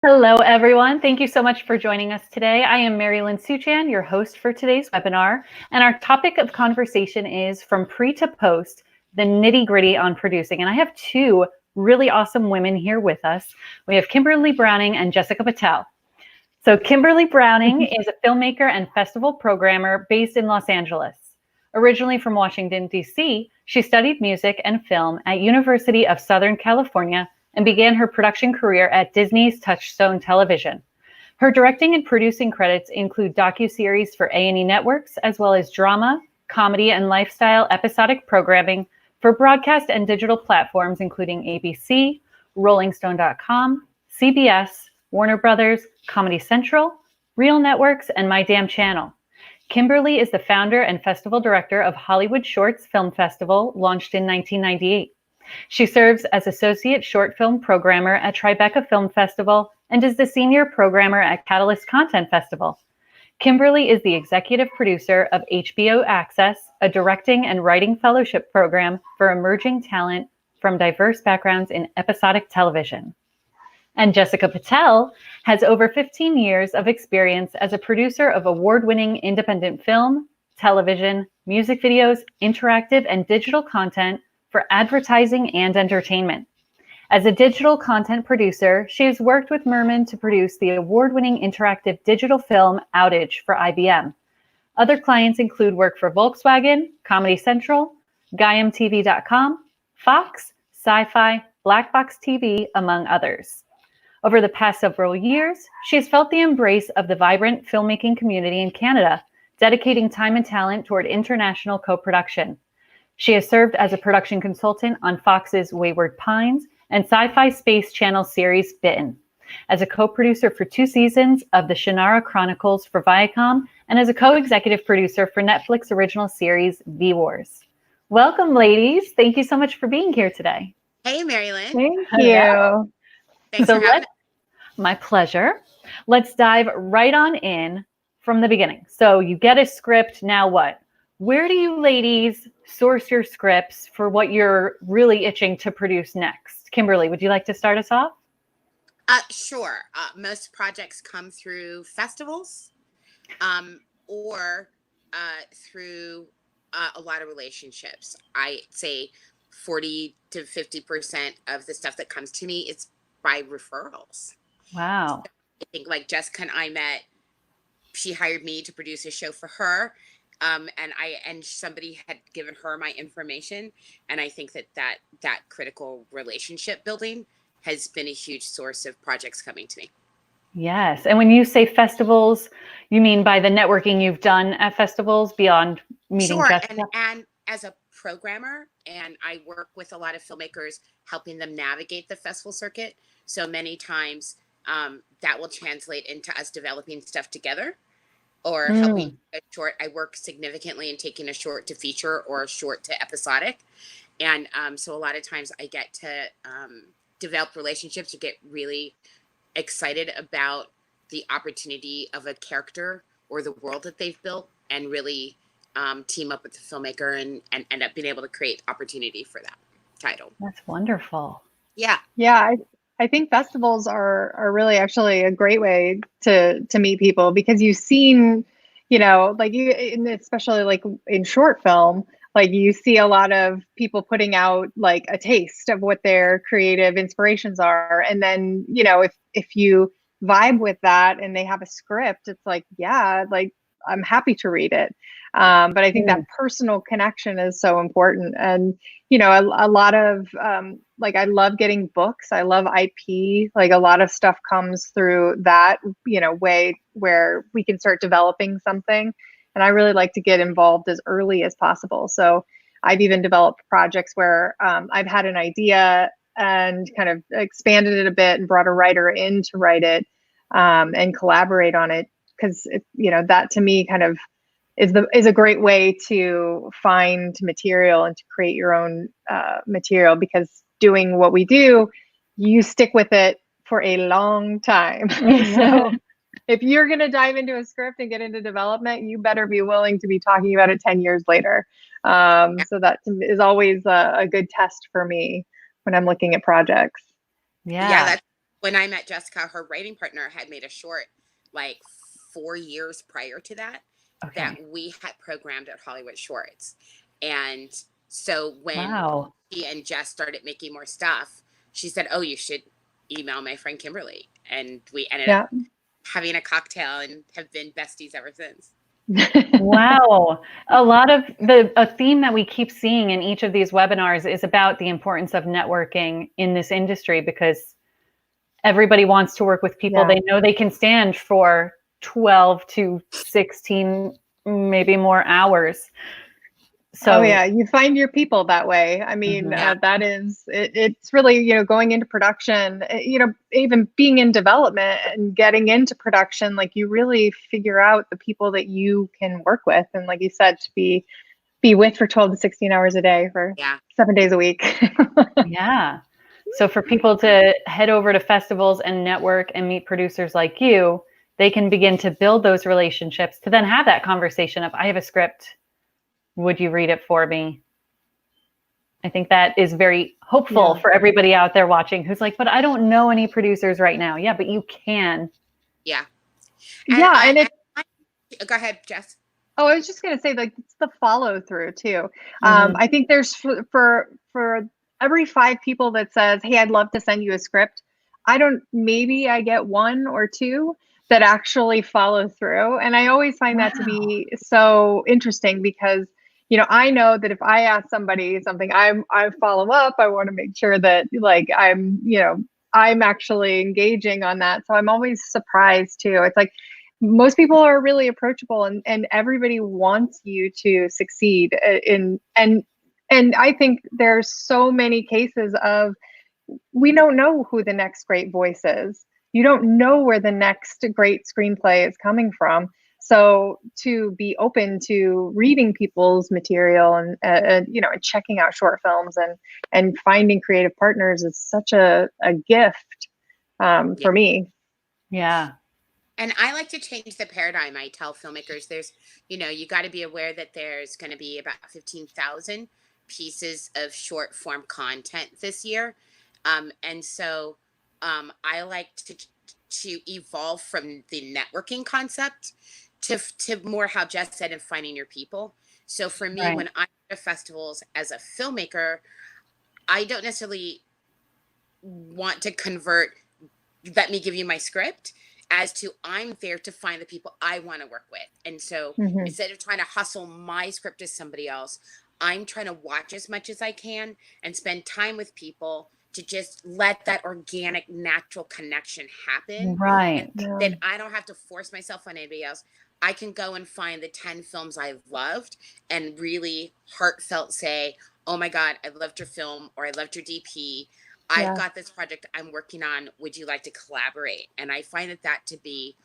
Hello, everyone. Thank you so much for joining us today. I am Mary Lynn Suchan, your host for today's webinar, and our topic of conversation is From Pre to Post, the Nitty-Gritty on Producing. And I have two really awesome women here with us. We have Kimberley Browning and Jessica Patel. So Kimberley Browning is a filmmaker and festival programmer based in Los Angeles. Originally from Washington, D.C., she studied music and film at University of Southern California and began her production career at Disney's Touchstone Television. Her directing and producing credits include docuseries for A&E Networks, as well as drama, comedy, and lifestyle episodic programming for broadcast and digital platforms, including ABC, RollingStone.com, CBS, Warner Brothers, Comedy Central, RealNetworks, and My Damn Channel. Kimberley is the founder and festival director of Hollywood Shorts Film Festival, launched in 1998. She serves as Associate Short Film Programmer at Tribeca Film Festival and is the Senior Programmer at Catalyst Content Festival. Kimberley is the Executive Producer of HBO Access, a directing and writing fellowship program for emerging talent from diverse backgrounds in episodic television. And Jessica Patel has over 15 years of experience as a producer of award-winning independent film, television, music videos, interactive and digital content for advertising and entertainment. As a digital content producer, she has worked with Merman to produce the award-winning interactive digital film Outage for IBM. Other clients include work for Volkswagen, Comedy Central, GaiamTV.com, Fox, Sci-Fi, Black Box TV, among others. Over the past several years, she has felt the embrace of the vibrant filmmaking community in Canada, dedicating time and talent toward international co-production. She has served as a production consultant on Fox's Wayward Pines and Sci-Fi Space Channel series Bitten, as a co-producer for 2 seasons of the Shannara Chronicles for Viacom, and as a co-executive producer for Netflix original series V-Wars. Welcome, ladies. Thank you so much for being here today. Hey, Mary Lynn. Thank you. Thanks for having us. My pleasure. Let's dive right on in from the beginning. So you get a script, now what? Where do you ladies source your scripts for what you're really itching to produce next? Kimberley, would you like to start us off? Sure. Most projects come through festivals or through a lot of relationships. I'd say 40 to 50% of the stuff that comes to me is by referrals. Wow. I think like Jessica and I met, she hired me to produce a show for her. And somebody had given her my information. And I think that critical relationship building has been a huge source of projects coming to me. Yes. And when you say festivals, you mean by the networking you've done at festivals beyond meeting Sure. Jessica? And as a programmer, and I work with a lot of filmmakers helping them navigate the festival circuit. So many times that will translate into us developing stuff together. Or helping a short. I work significantly in taking a short to feature or a short to episodic. And so a lot of times I get to develop relationships or get really excited about the opportunity of a character or the world that they've built and really team up with the filmmaker and end up being able to create opportunity for that title. That's wonderful. Yeah. Yeah, I think festivals are really actually a great way to meet people, because you've seen, like you, especially like in short film, like you see a lot of people putting out like a taste of what their creative inspirations are. And then, if you vibe with that and they have a script, it's like, yeah, like I'm happy to read it. But I think that personal connection is so important. And, a lot of, like, I love getting books. I love IP. Like a lot of stuff comes through that, way where we can start developing something. And I really like to get involved as early as possible. So I've even developed projects where I've had an idea and kind of expanded it a bit and brought a writer in to write it and collaborate on it. Because, that to me kind of is a great way to find material and to create your own material, because doing what we do, you stick with it for a long time. So if you're going to dive into a script and get into development, you better be willing to be talking about it 10 years later. So that is always a good test for me when I'm looking at projects. Yeah. when I met Jessica, her writing partner had made a short like 4 years prior to that, that Okay. we had programmed at Hollywood Shorts. And so when Wow. she and Jess started making more stuff, she said, "Oh, you should email my friend Kimberly." And we ended Yeah. up having a cocktail and have been besties ever since. Wow. A theme that we keep seeing in each of these webinars is about the importance of networking in this industry, because everybody wants to work with people Yeah. they know they can stand for 12 to 16, maybe more hours. So, Oh yeah, you find your people that way. I mean, Mhm. that is it's really, going into production, even being in development and getting into production, like you really figure out the people that you can work with, and like you said, to be with for 12 to 16 hours a day for Yeah. 7 days a week. Yeah. So for people to head over to festivals and network and meet producers like you, they can begin to build those relationships to then have that conversation of, I have a script. Would you read it for me? I think that is very hopeful Yeah. for everybody out there watching who's like, but I don't know any producers right now. Yeah, but you can. Yeah. And Yeah, and it go ahead, Jess. Oh, I was just gonna say, like, it's the follow through too. Mhm. I think there's for every 5 people that says, "Hey, I'd love to send you a script," maybe I get 1 or 2 that actually follow through, and I always find that to Wow. be so interesting because I know that if I ask somebody something, I follow up. I want to make sure that like I'm actually engaging on that. So I'm always surprised too. It's like most people are really approachable, and everybody wants you to succeed and I think there's so many cases of we don't know who the next great voice is. You don't know where the next great screenplay is coming from. So to be open to reading people's material and checking out short films and finding creative partners is such a gift Yeah. for me. Yeah. And I like to change the paradigm. I tell filmmakers you got to be aware that there's going to be about 15,000 pieces of short form content this year. And so I like to evolve from the networking concept to more how Jess said, and finding your people. So for me, Right. when I go to festivals as a filmmaker, I don't necessarily want to convert, let me give you my script, as to I'm there to find the people I want to work with. And so Mm-hmm. instead of trying to hustle my script to somebody else, I'm trying to watch as much as I can and spend time with people to just let that organic, natural connection happen. Right. And then I don't have to force myself on anybody else. I can go and find the 10 films I've loved and really heartfelt say, "Oh my God, I loved your film," or "I loved your DP. I've got this project I'm working on. Would you like to collaborate?" And I find that to be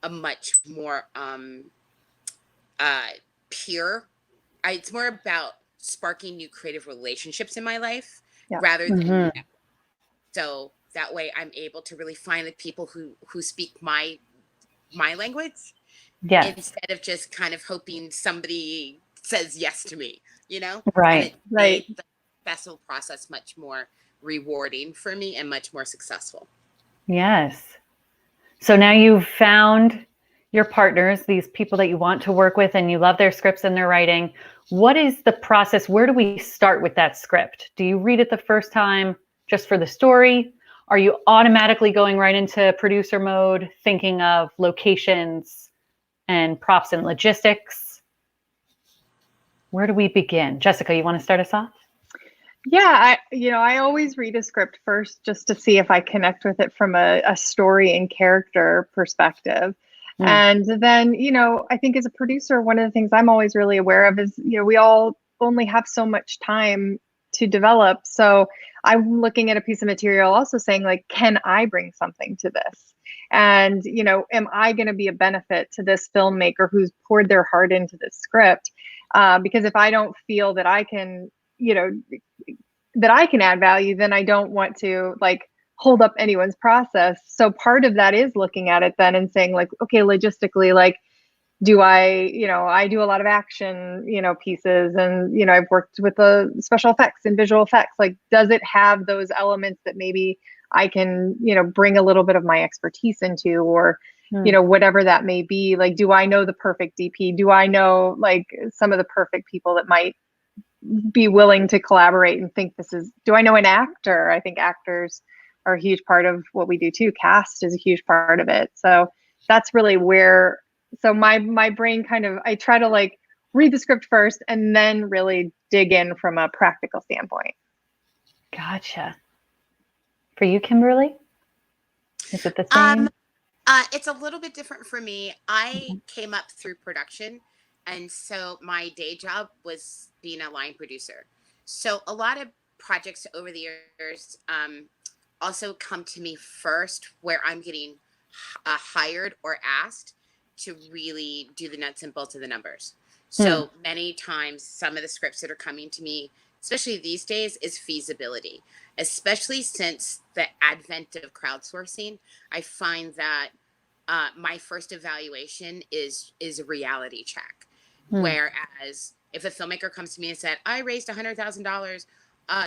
a much more pure. It's more about sparking new creative relationships in my life rather than Mhm. so that way I'm able to really find the people who speak my language Yes. instead of just kind of hoping somebody says yes to me, And Right. it made the festival process much more rewarding for me and much more successful. Yes. So now you've found your partners, these people that you want to work with, and you love their scripts and their writing. What is the process? Where do we start with that script? Do you read it the first time just for the story? Are you automatically going right into producer mode, thinking of locations and props and logistics? Where do we begin? Jessica, you want to start us off? Yeah, I always read a script first just to see if I connect with it from a story and character perspective. And then, I think as a producer, one of the things I'm always really aware of is, we all only have so much time to develop. So I'm looking at a piece of material also saying, like, can I bring something to this? And, am I going to be a benefit to this filmmaker who's poured their heart into this script? Because if I don't feel that I can, that I can add value, then I don't want to like hold up anyone's process. So part of that is looking at it then and saying like, okay, logistically, like, do I do a lot of action, pieces, and, I've worked with the special effects and visual effects. Like, does it have those elements that maybe I can, bring a little bit of my expertise into, or, whatever that may be. Like, do I know the perfect DP? Do I know like some of the perfect people that might be willing to collaborate and think do I know an actor? I think actors are a huge part of what we do too. Cast is a huge part of it. So that's really where, so my brain kind of, I try to like read the script first and then really dig in from a practical standpoint. Gotcha. For you, Kimberly? Is it the same? It's a little bit different for me. I came up through production, and so my day job was being a line producer. So a lot of projects over the years also come to me first, where I'm getting hired or asked to really do the nuts and bolts of the numbers. So many times, some of the scripts that are coming to me, especially these days, is feasibility. Especially since the advent of crowdsourcing, I find that my first evaluation is a reality check. Whereas if a filmmaker comes to me and said, I raised $100,000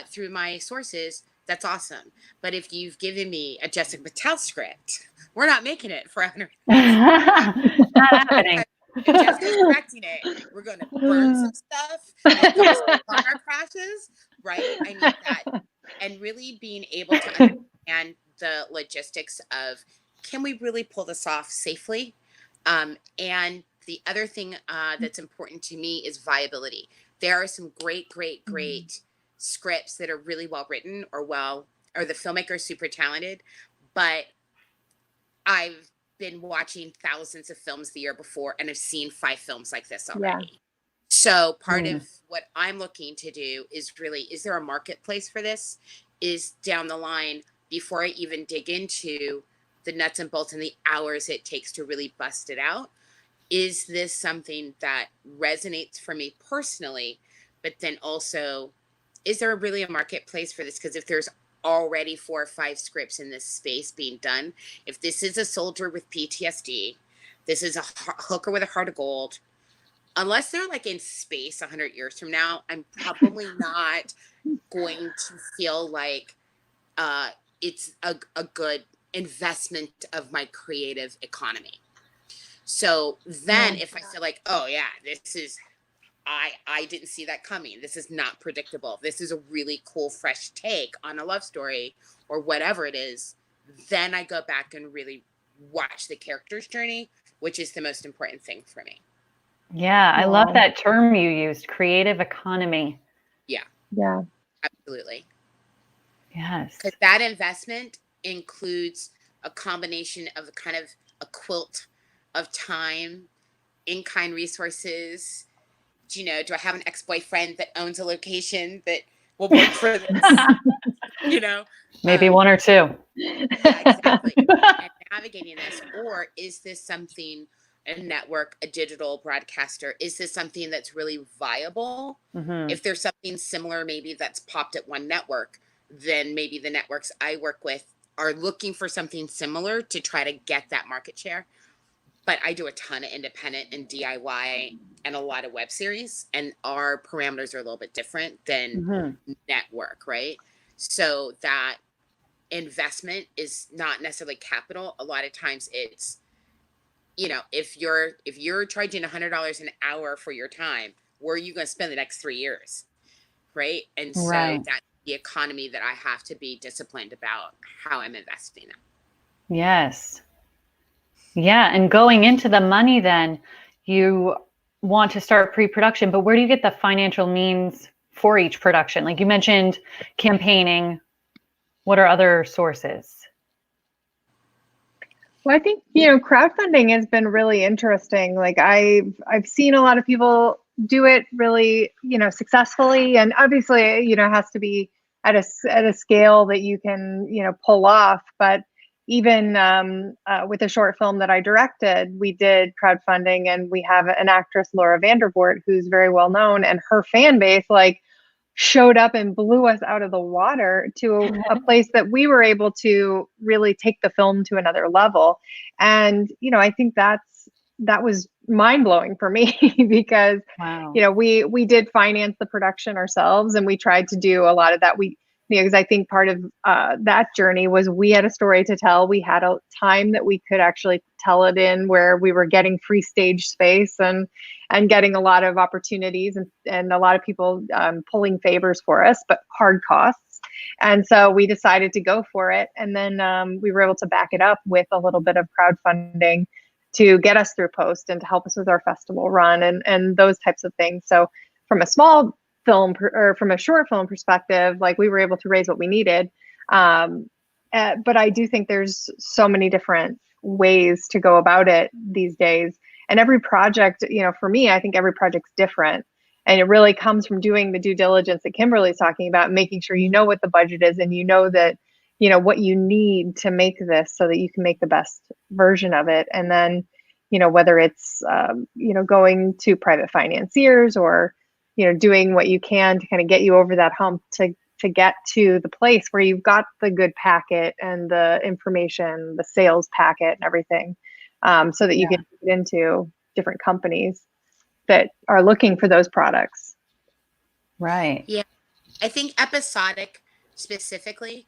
through my sources, that's awesome. But if you've given me a Jessica Patel script, we're not making it for $100,000. Not happening. If Jessica's directing it, we're going to burn some stuff. Some car crashes, right? I mean that. And really being able to understand the logistics of, can we really pull this off safely? And the other thing that's important to me is viability. There are some great scripts that are really well written, or the filmmaker is super talented, but I've been watching thousands of films the year before, and I've seen 5 films like this already. Yeah. So part of what I'm looking to do is really, is there a marketplace for this? Is down the line, before I even dig into the nuts and bolts and the hours it takes to really bust it out, is this something that resonates for me personally? But then also, is there really a marketplace for this? Because if there's already 4 or 5 scripts in this space being done, if this is a soldier with PTSD, this is a hooker with a heart of gold, unless they're like in space 100 years from now, I'm probably not going to feel like it's a good investment of my creative economy. So then if I feel like, oh yeah, this is, I didn't see that coming, this is not predictable, this is a really cool fresh take on a love story or whatever it is, then I go back and really watch the character's journey, which is the most important thing for me. Yeah, I love that term you used, creative economy. Yeah, absolutely. Yes, because that investment includes a combination of kind of a quilt of time, in-kind resources. Do I have an ex-boyfriend that owns a location that will work for this? Maybe 1 or 2. Yeah, exactly. And navigating this, or is this something, a network, a digital broadcaster, is this something that's really viable? If there's something similar, maybe that's popped at one network, then maybe the networks I work with are looking for something similar to try to get that market share. But I do a ton of independent and DIY and a lot of web series, and our parameters are a little bit different than network, right? So that investment is not necessarily capital. A lot of times it's, if you're charging $100 an hour for your time, where are you going to spend the next 3 years, right? And so that's the economy that I have to be disciplined about how I'm investing in. Yes. Yeah, and going into the money, then you want to start pre-production, but where do you get the financial means for each production? Like you mentioned, campaigning. What are other sources? Well, I think, crowdfunding has been really interesting. Like I've seen a lot of people do it really, successfully, and obviously, it has to be at a scale that you can, pull off. But even with a short film that I directed, we did crowdfunding, and we have an actress, Laura Vandervoort, who's very well known, and her fan base showed up and blew us out of the water to a place that we were able to really take the film to another level. And, I think that was mind blowing for me because, we did finance the production ourselves, and we tried to do a lot of that. We because I think part of that journey was we had a story to tell. We had a time that we could actually tell it in, where we were getting free stage space and getting a lot of opportunities, and a lot of people pulling favors for us, but hard costs. And so we decided to go for it. And then we were able to back it up with a little bit of crowdfunding to get us through post and to help us with our festival run and those types of things. So from a small film or from a short film perspective, like, we were able to raise what we needed. But I do think there's so many different ways to go about it these days. And every project, for me, I think every project's different. And it really comes from doing the due diligence that Kimberly's talking about, making sure you know what the budget is and you know that, what you need to make this so that you can make the best version of it. And then, whether it's, going to private financiers or, doing what you can to kind of get you over that hump to get to the place where you've got the good packet and the information, the sales packet and everything, so that you can get into different companies that are looking for those products. Right. Yeah. I think episodic specifically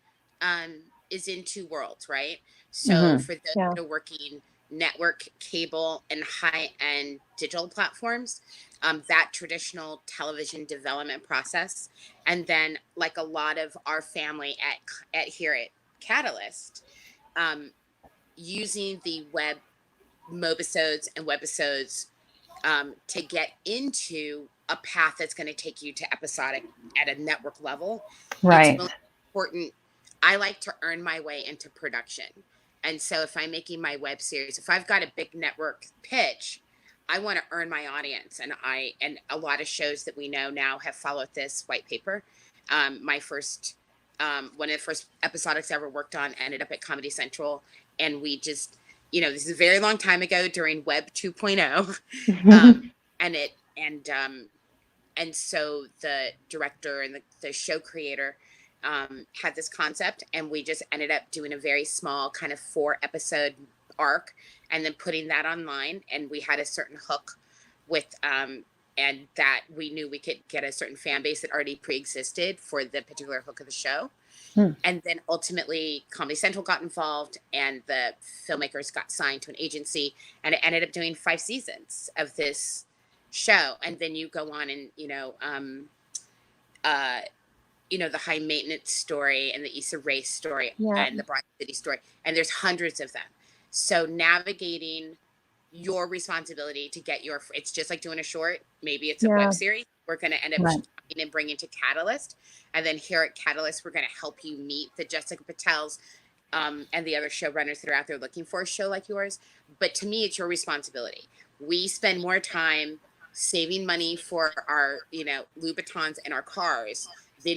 is in two worlds, right? So for those that are working network, cable, and high-end digital platforms, that traditional television development process, and then like a lot of our family at here at Catalyst, using the web mobisodes and webisodes to get into a path that's going to take you to episodic at a network level. Right. It's really important. I like to earn my way into production. And so if I'm making my web series, if I've got a big network pitch, I want to earn my audience. And a lot of shows that we know now have followed this white paper. My first, one of the first episodics I ever worked on ended up at Comedy Central. And we just, this is a very long time ago during Web 2.0. And so the director and the show creator had this concept, and we just ended up doing a very small kind of 4-episode arc and then putting that online. And we had a certain hook with, and that we knew we could get a certain fan base that already pre-existed for the particular hook of the show. And then ultimately Comedy Central got involved and the filmmakers got signed to an agency, and it ended up doing 5 seasons of this show. And then you go on and, the high maintenance story and the Issa Rae story and the Broad City story. And there's hundreds of them. So navigating your responsibility to get it's just like doing a short, maybe it's a web series. We're going to end up and bringing to Catalyst. And then here at Catalyst, we're going to help you meet the Jessica Patels and the other showrunners that are out there looking for a show like yours. But to me, it's your responsibility. We spend more time saving money for our, Louboutins and our cars than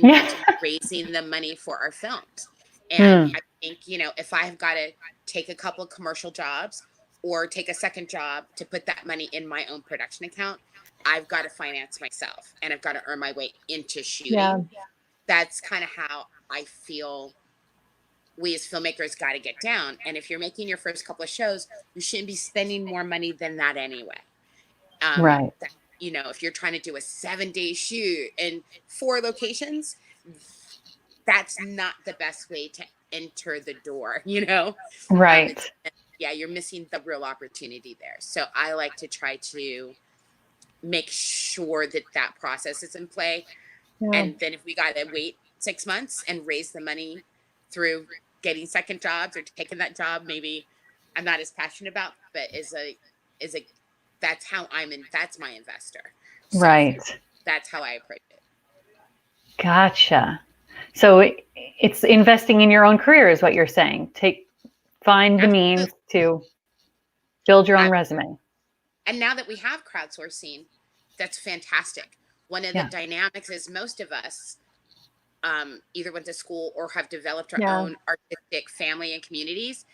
raising the money for our films. And I think, if I've got to take a couple of commercial jobs or take a second job to put that money in my own production account, I've got to finance myself and I've got to earn my way into shooting. Yeah. That's kind of how I feel we as filmmakers got to get down. And if you're making your first couple of shows, you shouldn't be spending more money than that anyway. If you're trying to do a 7-day shoot in 4 locations, that's not the best way to enter the door, Right. You're missing the real opportunity there. So I like to try to make sure that process is in play. And then if we got to wait 6 months and raise the money through getting second jobs or taking that job, maybe I'm not as passionate about, but that's how that's my investor. So right. That's how I approach it. Gotcha. So it's investing in your own career is what you're saying. Find the means to build your own resume. And now that we have crowdsourcing, that's fantastic. One of the dynamics is most of us either went to school or have developed our own artistic family and communities.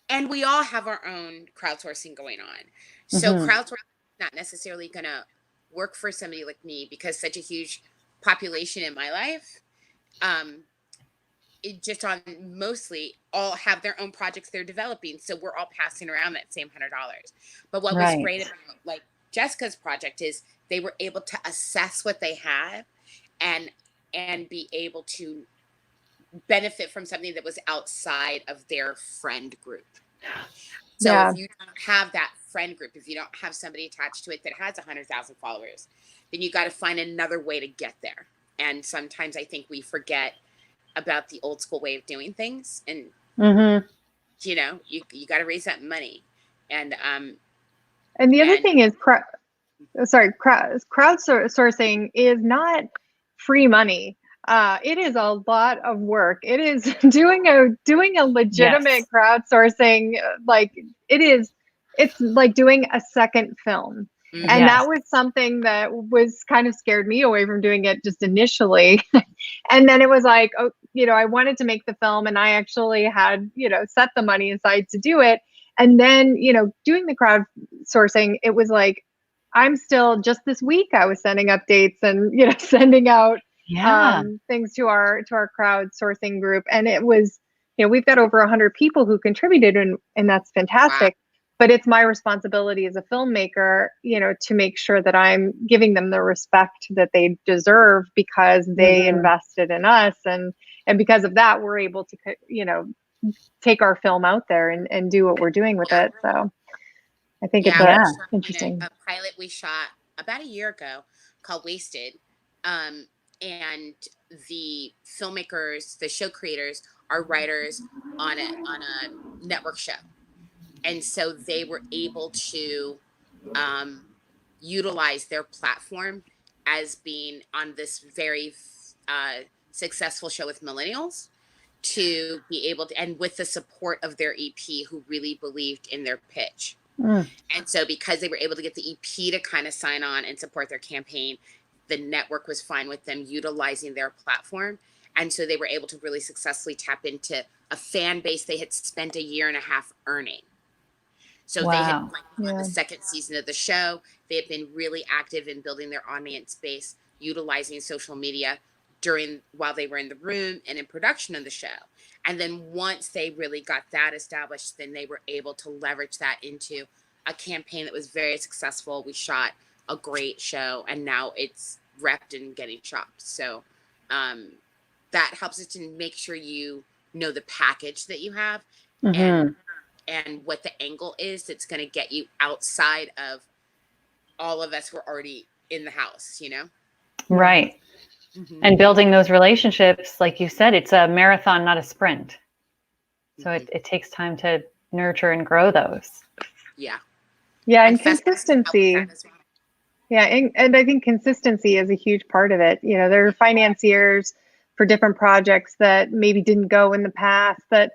And we all have our own crowdsourcing going on. So crowdsourcing is not necessarily going to work for somebody like me because such a huge population in my life, it just on mostly all have their own projects they're developing. So we're all passing around that same $100. But what was great about like Jessica's project is they were able to assess what they had and be able to benefit from something that was outside of their friend group. So if you don't have that friend group, if you don't have somebody attached to it that has 100,000 followers, then you got to find another way to get there. And sometimes I think we forget about the old school way of doing things. And, you know, you got to raise that money. And the other thing is, crowdsourcing is not free money. It is a lot of work. It is doing a legitimate crowdsourcing. Like it's like doing a second film. And that was something that was kind of scared me away from doing it just initially. And then it was like, oh, you know, I wanted to make the film and I actually had, you know, set the money aside to do it. And then, you know, doing the crowdsourcing, it was like, I'm still, just this week, I was sending updates and, you know, sending out things to our crowdsourcing group. And it was, you know, we've got over 100 people who contributed, and that's fantastic. Wow. But it's my responsibility as a filmmaker, you know, to make sure that I'm giving them the respect that they deserve because they invested in us. And because of that, we're able to, you know, take our film out there and do what we're doing with it. So I think it's interesting. A pilot we shot about a year ago called Wasted. And the filmmakers, the show creators, are writers on a network show. And so they were able to utilize their platform as being on this very successful show with millennials to be able to, and with the support of their EP who really believed in their pitch. And so because they were able to get the EP to kind of sign on and support their campaign, the network was fine with them utilizing their platform. And so they were able to really successfully tap into a fan base they had spent a year and a half earning. So they had on the second season of the show, they had been really active in building their audience base, utilizing social media while they were in the room and in production of the show. And then once they really got that established, then they were able to leverage that into a campaign that was very successful. We shot a great show and now it's repped and getting shopped. So that helps us to make sure you know the package that you have and what the angle is that's going to get you outside of all of us who are already in the house, you know? Right. And building those relationships, like you said, it's a marathon, not a sprint. So it takes time to nurture and grow those. Yeah, and consistency. Yeah, and I think consistency is a huge part of it. You know, there are financiers for different projects that maybe didn't go in the past but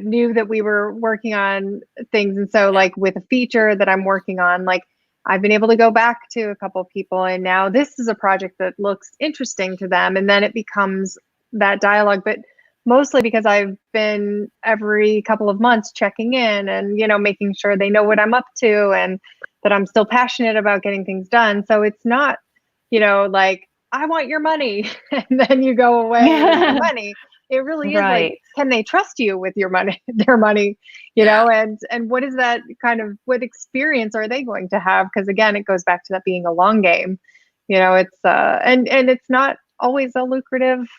knew that we were working on things. And so like with a feature that I'm working on, like I've been able to go back to a couple of people and now this is a project that looks interesting to them. And then it becomes that dialogue, but mostly because I've been every couple of months checking in and, you know, making sure they know what I'm up to and that I'm still passionate about getting things done. So it's not, you know, like, I want your money and then you go away with the money. It really is like, can they trust you with your money, their money, you know, and what is that kind of, what experience are they going to have? Because again, it goes back to that being a long game, you know, it's, and it's not always a lucrative,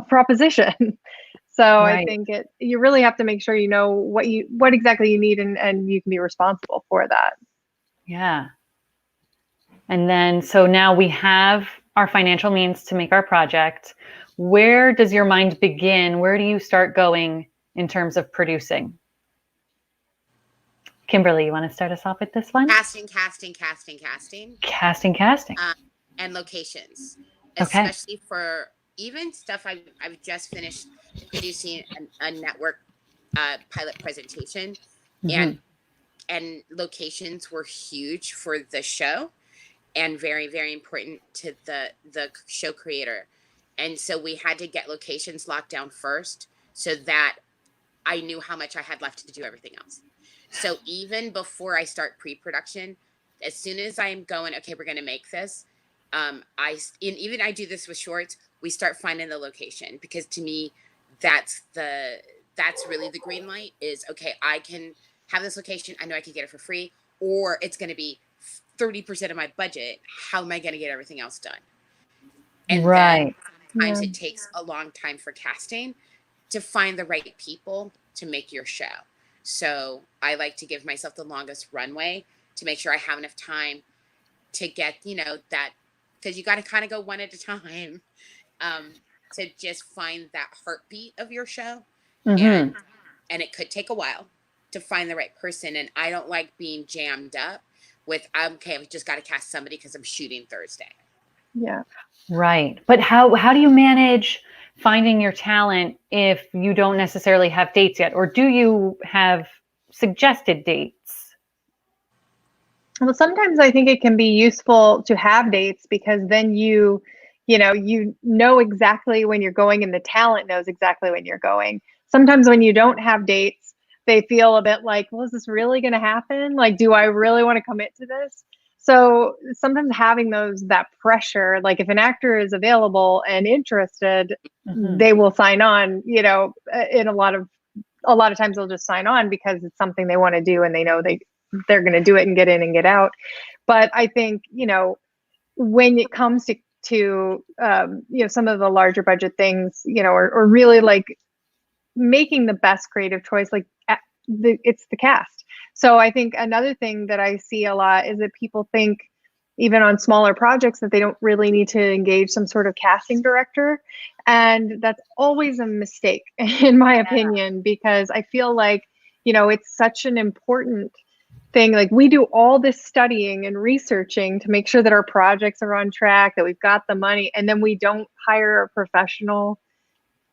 proposition. So I think you really have to make sure you know what exactly you need and you can be responsible for that. Yeah. And then, so now we have our financial means to make our project. Where does your mind begin? Where do you start going in terms of producing? Kimberly, you want to start us off with this one? Casting. And locations, especially for even stuff I've just finished producing a network pilot presentation, and locations were huge for the show and very, very important to the show creator. And so we had to get locations locked down first so that I knew how much I had left to do everything else. So even before I start pre-production, as soon as I'm going, okay, we're going to make this, I do this with shorts, we start finding the location, because to me, that's really the green light is, okay, I can have this location. I know I can get it for free, or it's going to be 30% of my budget. How am I going to get everything else done? And sometimes it takes a long time for casting to find the right people to make your show. So I like to give myself the longest runway to make sure I have enough time to get, that, because you got to kind of go one at a time, to just find that heartbeat of your show. And it could take a while to find the right person. And I don't like being jammed up with, okay, I've just got to cast somebody because I'm shooting Thursday. Yeah. Right. But how do you manage finding your talent if you don't necessarily have dates yet? Or do you have suggested dates? Well, sometimes I think it can be useful to have dates, because then you know exactly when you're going, and the talent knows exactly when you're going. Sometimes when you don't have dates, they feel a bit like, well, is this really going to happen? Like, do I really want to commit to this? So sometimes having that pressure, like if an actor is available and interested, they will sign on, in a lot of times they'll just sign on because it's something they want to do, and they know they're going to do it and get in and get out. But I think, when it comes to some of the larger budget things, or really like making the best creative choice, like it's the cast. So I think another thing that I see a lot is that people think, even on smaller projects, that they don't really need to engage some sort of casting director. And that's always a mistake, in my opinion, because I feel like, it's such an important thing. Like, we do all this studying and researching to make sure that our projects are on track, that we've got the money, and then we don't hire a professional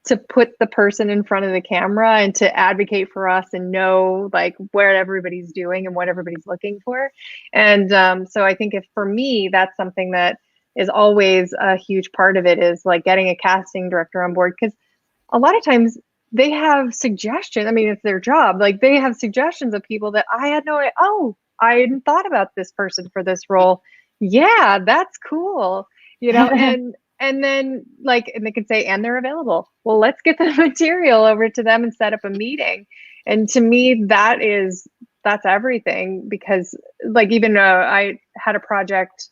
to put the person in front of the camera and to advocate for us and know like where everybody's doing and what everybody's looking for. And so I think for me, that's something that is always a huge part of it, is like getting a casting director on board, because a lot of times they have suggestions. I mean, it's their job. Like, they have suggestions of people that I had no idea. Oh, I hadn't thought about this person for this role. Yeah, that's cool. And then and they can say, and they're available. Well, let's get the material over to them and set up a meeting. And to me, that's everything, because like, even I had a project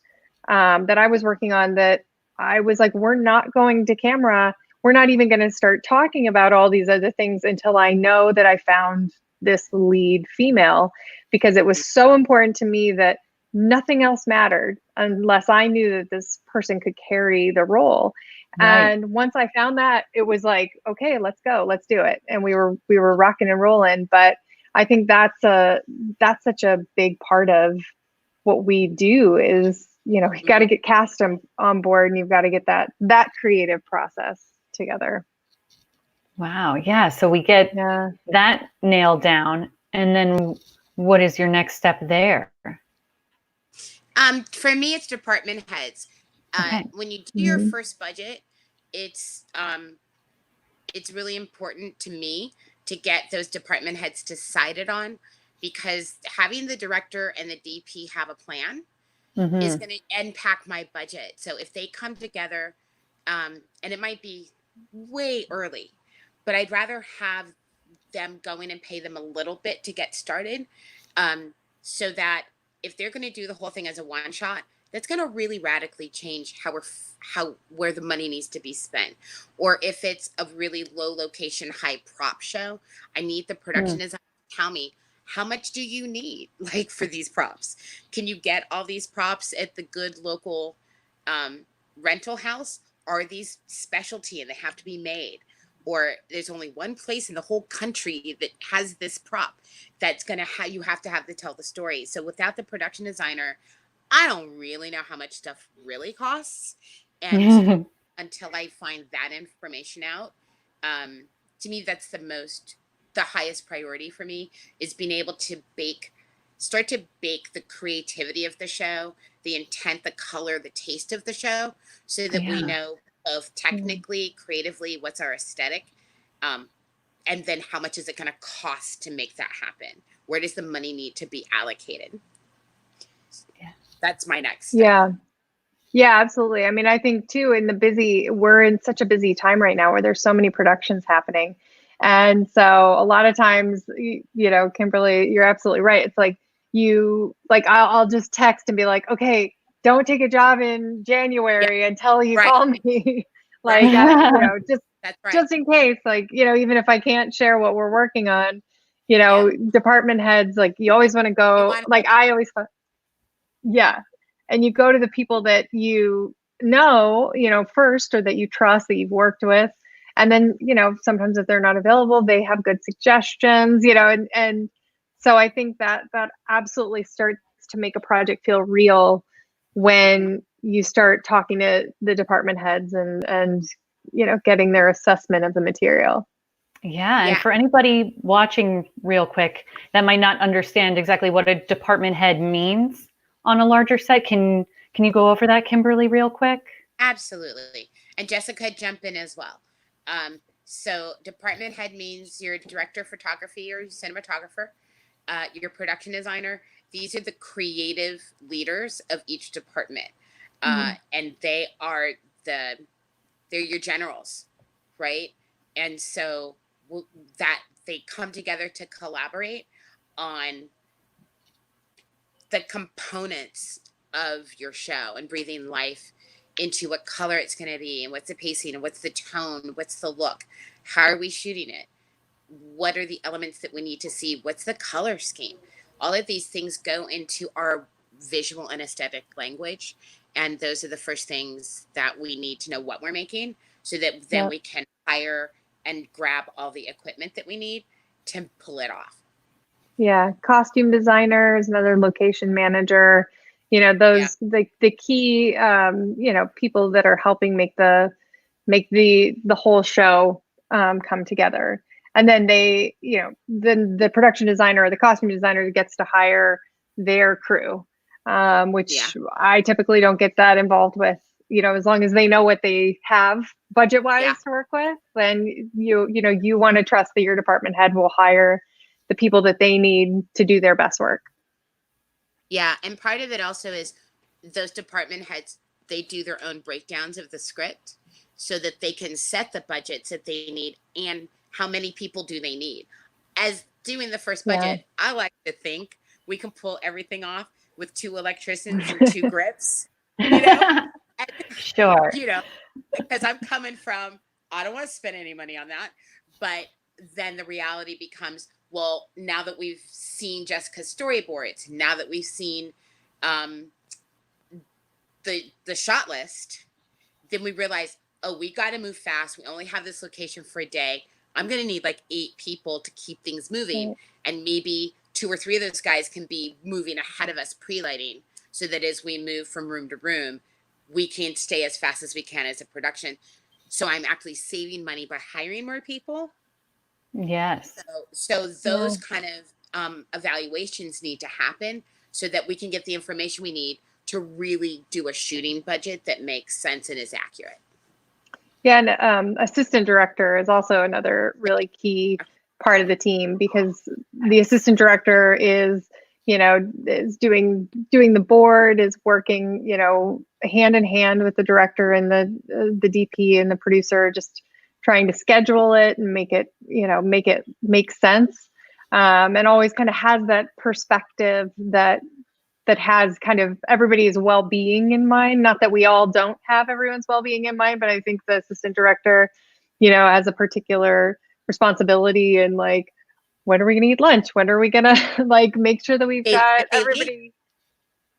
that I was working on that I was like, we're not going to camera. We're not even going to start talking about all these other things until I know that I found this lead female, because it was so important to me that nothing else mattered unless I knew that this person could carry the role. Right. And once I found that, it was like, okay, let's go, let's do it. And we were rocking and rolling. But I think that's such a big part of what we do is, you've got to get cast on board, and you've got to get that creative process together. Wow. Yeah. So we get that nailed down. And then what is your next step there? For me, it's department heads. Okay. When you do your first budget, it's really important to me to get those department heads decided on, because having the director and the DP have a plan is going to impact my budget. So if they come together, and it might be way early, but I'd rather have them go in and pay them a little bit to get started, so that if they're going to do the whole thing as a one shot, that's going to really radically change where the money needs to be spent. Or if it's a really low location, high prop show, I need the production designer to tell me, how much do you need, like, for these props? Can you get all these props at the good local rental house? Are these specialty and they have to be made? Or there's only one place in the whole country that has this prop that's going to you have to tell the story. So without the production designer, I don't really know how much stuff really costs. And until I find that information out, to me, that's the highest priority for me, is being able to start to bake the creativity of the show, the intent, the color, the taste of the show, so that we know of technically, creatively, what's our aesthetic, and then how much is it going to cost to make that happen? Where does the money need to be allocated? That's my next step. Yeah, absolutely. I mean, I think too, we're in such a busy time right now where there's so many productions happening. And so a lot of times, Kimberly, you're absolutely right. It's like I'll just text and be like, okay, don't take a job in January until you call me. like, That's right. just in case, like, even if I can't share what we're working on, department heads, like, you always want to go, like, I always thought, and you go to the people that first, or that you trust, that you've worked with. And then, sometimes if they're not available, they have good suggestions, and so I think that absolutely starts to make a project feel real when you start talking to the department heads and getting their assessment of the material. Yeah, and for anybody watching real quick that might not understand exactly what a department head means on a larger set, can you go over that, Kimberly, real quick? Absolutely. And Jessica, jump in as well. So department head means your director of photography or cinematographer, your production designer. These are the creative leaders of each department. And they're your generals, right? And so that they come together to collaborate on the components of your show and breathing life into what color it's going to be, and what's the pacing, and what's the tone, what's the look, how are we shooting it, what are the elements that we need to see, what's the color scheme. All of these things go into our visual and aesthetic language, and those are the first things that we need to know what we're making, so that then we can hire and grab all the equipment that we need to pull it off. Costume designers, another location manager, those the key people that are helping make the whole show come together. And then then the production designer or the costume designer gets to hire their crew, which I typically don't get that involved with. As long as they know what they have budget wise to work with, then you want to trust that your department head will hire the people that they need to do their best work. Yeah, and part of it also is those department heads, they do their own breakdowns of the script so that they can set the budgets that they need and how many people do they need. As doing the first budget, I like to think we can pull everything off with 2 electricians and 2 grips, Sure. Because I'm coming from, I don't want to spend any money on that. But then the reality becomes, well, now that we've seen Jessica's storyboards, now that we've seen the shot list, then we realize, we got to move fast. We only have this location for a day. I'm going to need like 8 people to keep things moving. And maybe 2 or 3 of those guys can be moving ahead of us pre-lighting, so that as we move from room to room, we can stay as fast as we can as a production. So I'm actually saving money by hiring more people. Yes. So those kind of evaluations need to happen so that we can get the information we need to really do a shooting budget that makes sense and is accurate. Yeah, and assistant director is also another really key part of the team, because the assistant director is doing the board, is working, hand in hand with the director and the DP and the producer, just trying to schedule it and make it make sense, and always kind of has that perspective that has kind of everybody's well-being in mind. Not that we all don't have everyone's well-being in mind, but I think the assistant director, has a particular responsibility, and like, when are we going to eat lunch? When are we going to like make sure that we've got everybody?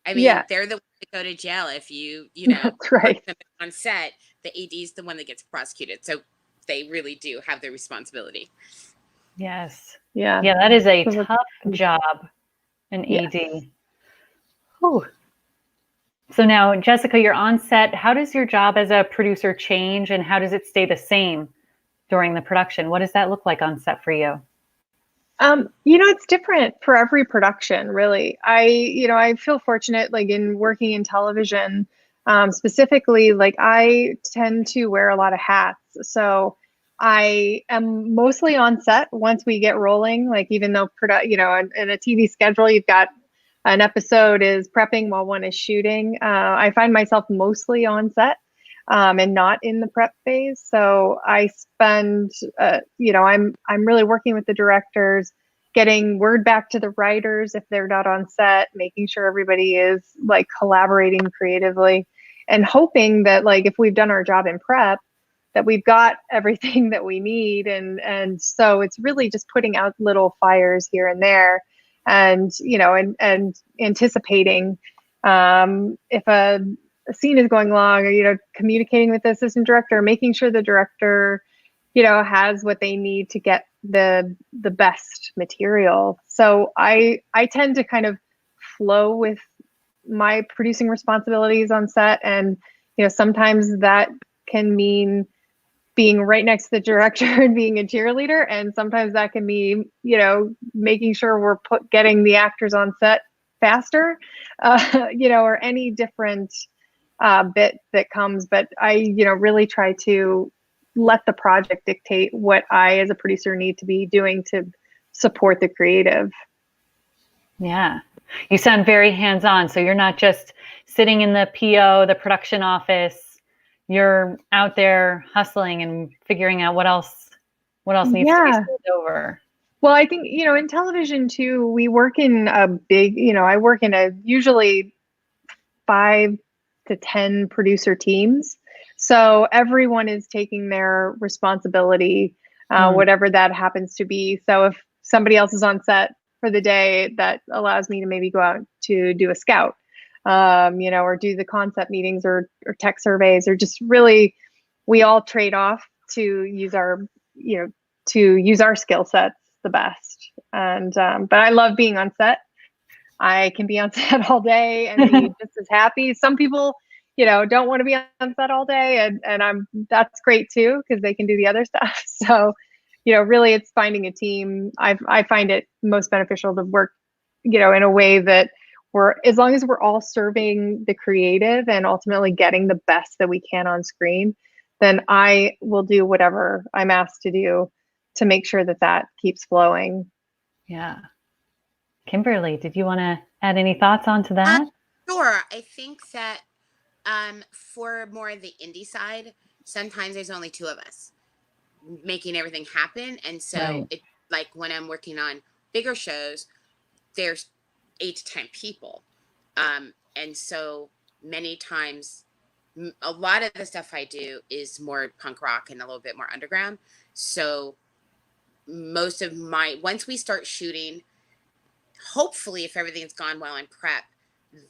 I mean, they're the ones that go to jail if you That's right. on set. The AD is the one that gets prosecuted, so they really do have their responsibility. Yes. Yeah. Yeah, that is a tough job, an AD. Whew. So now, Jessica, you're on set. How does your job as a producer change, and how does it stay the same during the production? What does that look like on set for you? It's different for every production, really. I feel fortunate, like in working in television, specifically, like I tend to wear a lot of hats. So I am mostly on set once we get rolling, like even though, in a TV schedule, you've got an episode is prepping while one is shooting. I find myself mostly on set and not in the prep phase. So I spend, I'm really working with the directors, getting word back to the writers if they're not on set, making sure everybody is like collaborating creatively, and hoping that like if we've done our job in prep, that we've got everything that we need. And so it's really just putting out little fires here and there, and, you know, and anticipating if a scene is going long, or, you know, communicating with the assistant director, making sure the director, you know, has what they need to get the best material. So I tend to kind of flow with my producing responsibilities on set, and, you know, sometimes that can mean being right next to the director and being a cheerleader, and sometimes that can mean, you know, making sure we're getting the actors on set faster, you know, or any different bit that comes. But I, you know, really try to let the project dictate what I as a producer need to be doing to support the creative. Yeah. You sound very hands-on. So you're not just sitting in the PO, the production office. You're out there hustling and figuring out what else needs to be sent over. Well, I think, you know, in television too, we work in a big, you know, I work in a usually 5 to 10 producer teams. So everyone is taking their responsibility, whatever that happens to be. So if somebody else is on set for the day, that allows me to maybe go out to do a scout, you know, or do the concept meetings, or tech surveys, or just really, we all trade off to use our, you know, to use our skill sets the best. And but I love being on set. I can be on set all day and be just as happy. Some people, you know, don't want to be on set all day, and that's great too, because they can do the other stuff. So, you know, really it's finding a team. I find it most beneficial to work, you know, in a way that as long as we're all serving the creative and ultimately getting the best that we can on screen, then I will do whatever I'm asked to do to make sure that keeps flowing. Yeah. Kimberly, did you want to add any thoughts onto that? Sure. I think that for more of the indie side, sometimes there's only 2 of us making everything happen. And so it, like when I'm working on bigger shows, there's 8 to 10 people. And so many times, a lot of the stuff I do is more punk rock and a little bit more underground. So most of once we start shooting, hopefully if everything's gone well in prep,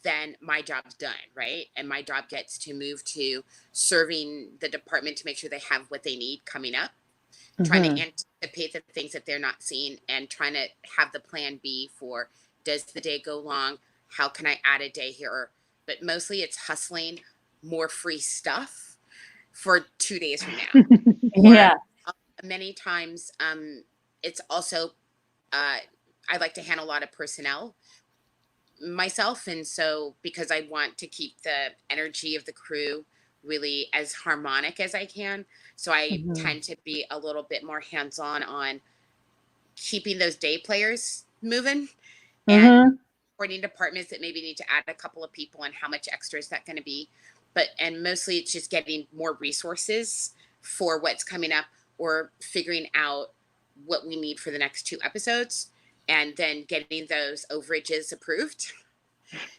then my job's done, right? And my job gets to move to serving the department to make sure they have what they need coming up, trying to anticipate the things that they're not seeing, and trying to have the plan B for, does the day go long? How can I add a day here? But mostly it's hustling more free stuff for 2 days from now. Many times it's also, I like to handle a lot of personnel myself. And so because I want to keep the energy of the crew really as harmonic as I can. So I tend to be a little bit more hands-on on keeping those day players moving and supporting departments that maybe need to add a couple of people, and how much extra is that going to be. And mostly it's just getting more resources for what's coming up, or figuring out what we need for the next 2 episodes, and then getting those overages approved.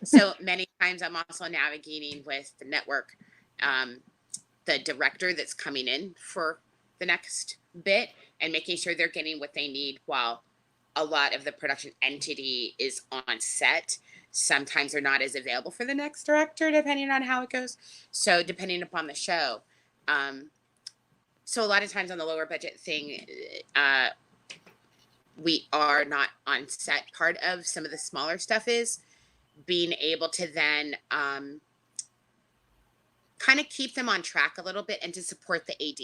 So many times I'm also navigating with the network, the director that's coming in for the next bit, and making sure they're getting what they need while a lot of the production entity is on set. Sometimes they're not as available for the next director, depending on how it goes. So depending upon the show. So a lot of times on the lower budget thing, we are not on set. Part of some of the smaller stuff is being able to then kind of keep them on track a little bit, and to support the AD.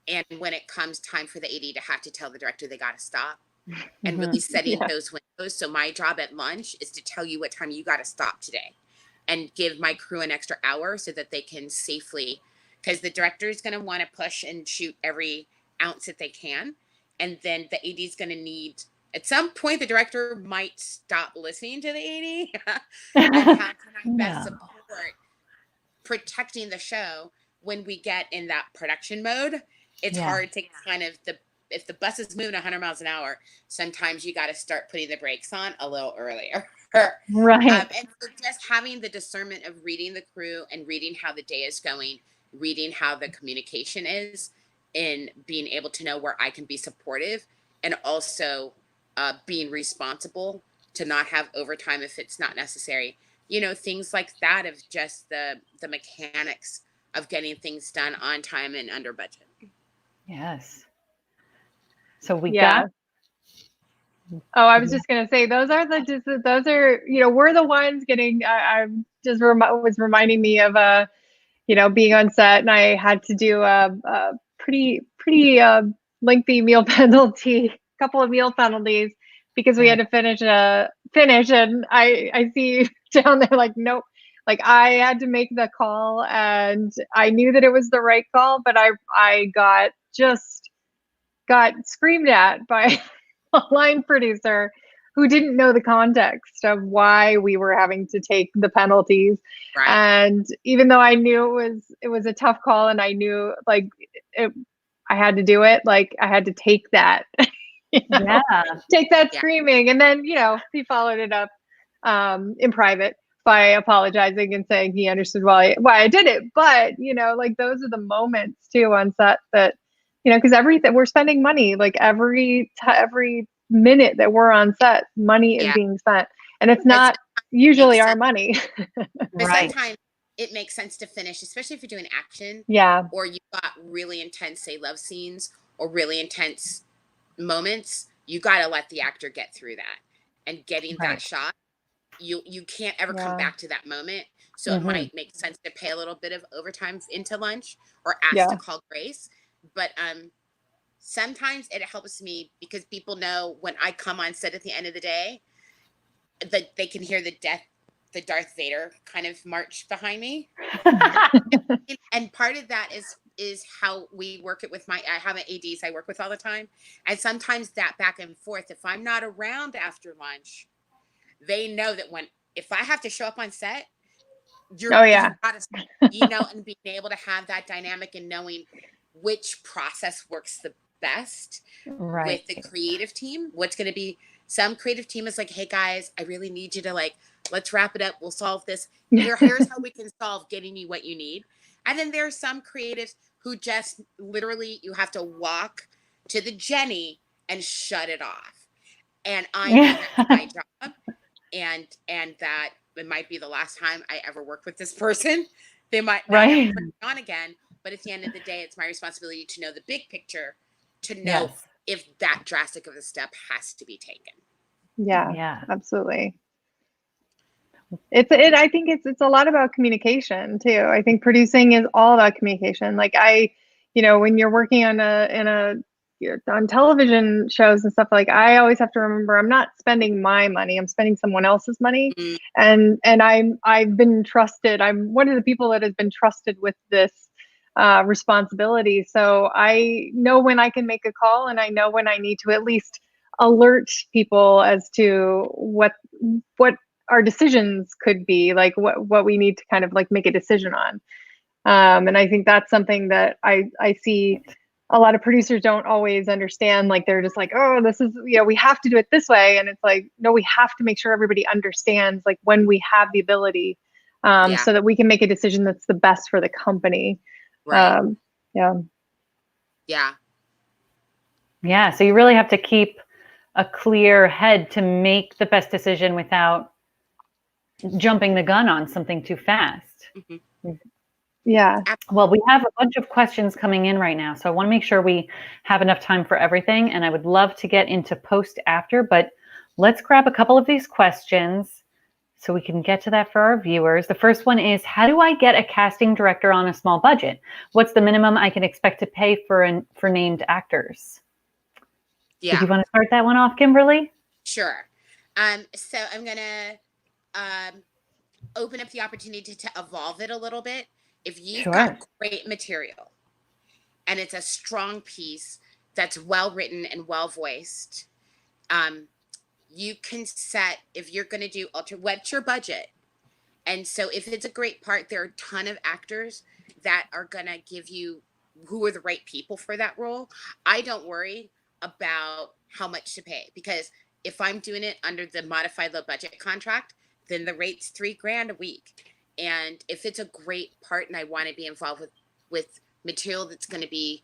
And when it comes time for the AD to have to tell the director they got to stop, and really setting those windows. So my job at lunch is to tell you what time you got to stop today, and give my crew an extra hour so that they can safely, because the director is going to want to push and shoot every ounce that they can. And then the AD is going to need, at some point, the director might stop listening to the AD. And how can I best support protecting the show when we get in that production mode? It's hard to kind of, if the bus is moving 100 miles an hour, sometimes you got to start putting the brakes on a little earlier. Right. And so just having the discernment of reading the crew and reading how the day is going reading how the communication is and being able to know where I can be supportive, and also being responsible to not have overtime if it's not necessary. You know, things like that, of just the mechanics of getting things done on time and under budget. Yes. So we Yeah. got. Oh, I was just gonna say those are we're the ones getting. I'm just was reminding me of being on set, and I had to do a pretty lengthy meal penalty, couple of meal penalties, because we had to finish, and I see down there like, nope, like I had to make the call, and I knew that it was the right call, but I got screamed at by a line producer who didn't know the context of why we were having to take the penalties. Right. And even though I knew it was a tough call, and I knew I had to do it, like I had to take that, take that screaming. And then, he followed it up in private by apologizing and saying he understood why I did it. But, those are the moments too on set that, because everything, we're spending money, like every minute that we're on set, money is being spent, and it's not usually our money. But sometimes it makes sense to finish, especially if you're doing action, or you've got really intense, say, love scenes or really intense moments. You got to let the actor get through that, and getting that shot, you can't ever come back to that moment. So it might make sense to pay a little bit of overtime into lunch, or ask to call grace. But sometimes it helps me, because people know when I come on set at the end of the day, that they can hear the Darth Vader kind of march behind me. And part of that is how we work it with I have an ADs I work with all the time. And sometimes that back and forth, if I'm not around after lunch, they know that if I have to show up on set, you've got to, and being able to have that dynamic and knowing which process works the best with the creative team. What's going to be, some creative team is like, hey guys, I really need you to let's wrap it up. We'll solve this. Here's how we can solve getting you what you need. And then there's some creatives who just literally, you have to walk to the Jenny and shut it off. And I know that's my job. And that it might be the last time I ever work with this person. They might not ever put it on again. But at the end of the day, it's my responsibility to know the big picture, to know if that drastic of a step has to be taken. Yeah, absolutely. I think it's a lot about communication too. I think producing is all about communication. Like when you're working on on television shows and stuff, like I always have to remember, I'm not spending my money, I'm spending someone else's money. And I've been trusted. I'm one of the people that has been trusted with this responsibility. So I know when I can make a call, and I know when I need to at least alert people as to what our decisions could be, like what we need to kind of make a decision on. And I think that's something that I see a lot of producers don't always understand. Like they're just like, oh, this is, we have to do it this way. And it's like, no, we have to make sure everybody understands when we have the ability, so that we can make a decision that's the best for the company. Right. Yeah. So you really have to keep a clear head to make the best decision without jumping the gun on something too fast. Yeah. Well, we have a bunch of questions coming in right now, so I want to make sure we have enough time for everything, and I would love to get into post after, but let's grab a couple of these questions so we can get to that for our viewers. The first one is, how do I get a casting director on a small budget? What's the minimum I can expect to pay for named actors? Yeah. Did you want to start that one off, Kimberly? Sure. So I'm going to open up the opportunity to evolve it a little bit. If you've got great material and it's a strong piece that's well written and well voiced, you can set, if you're going to do what's your budget? And so if it's a great part, there are a ton of actors that are going to give you who are the right people for that role. I don't worry about how much to pay, because if I'm doing it under the modified low budget contract, then the rate's $3,000 a week. And if it's a great part and I want to be involved with with material that's going to be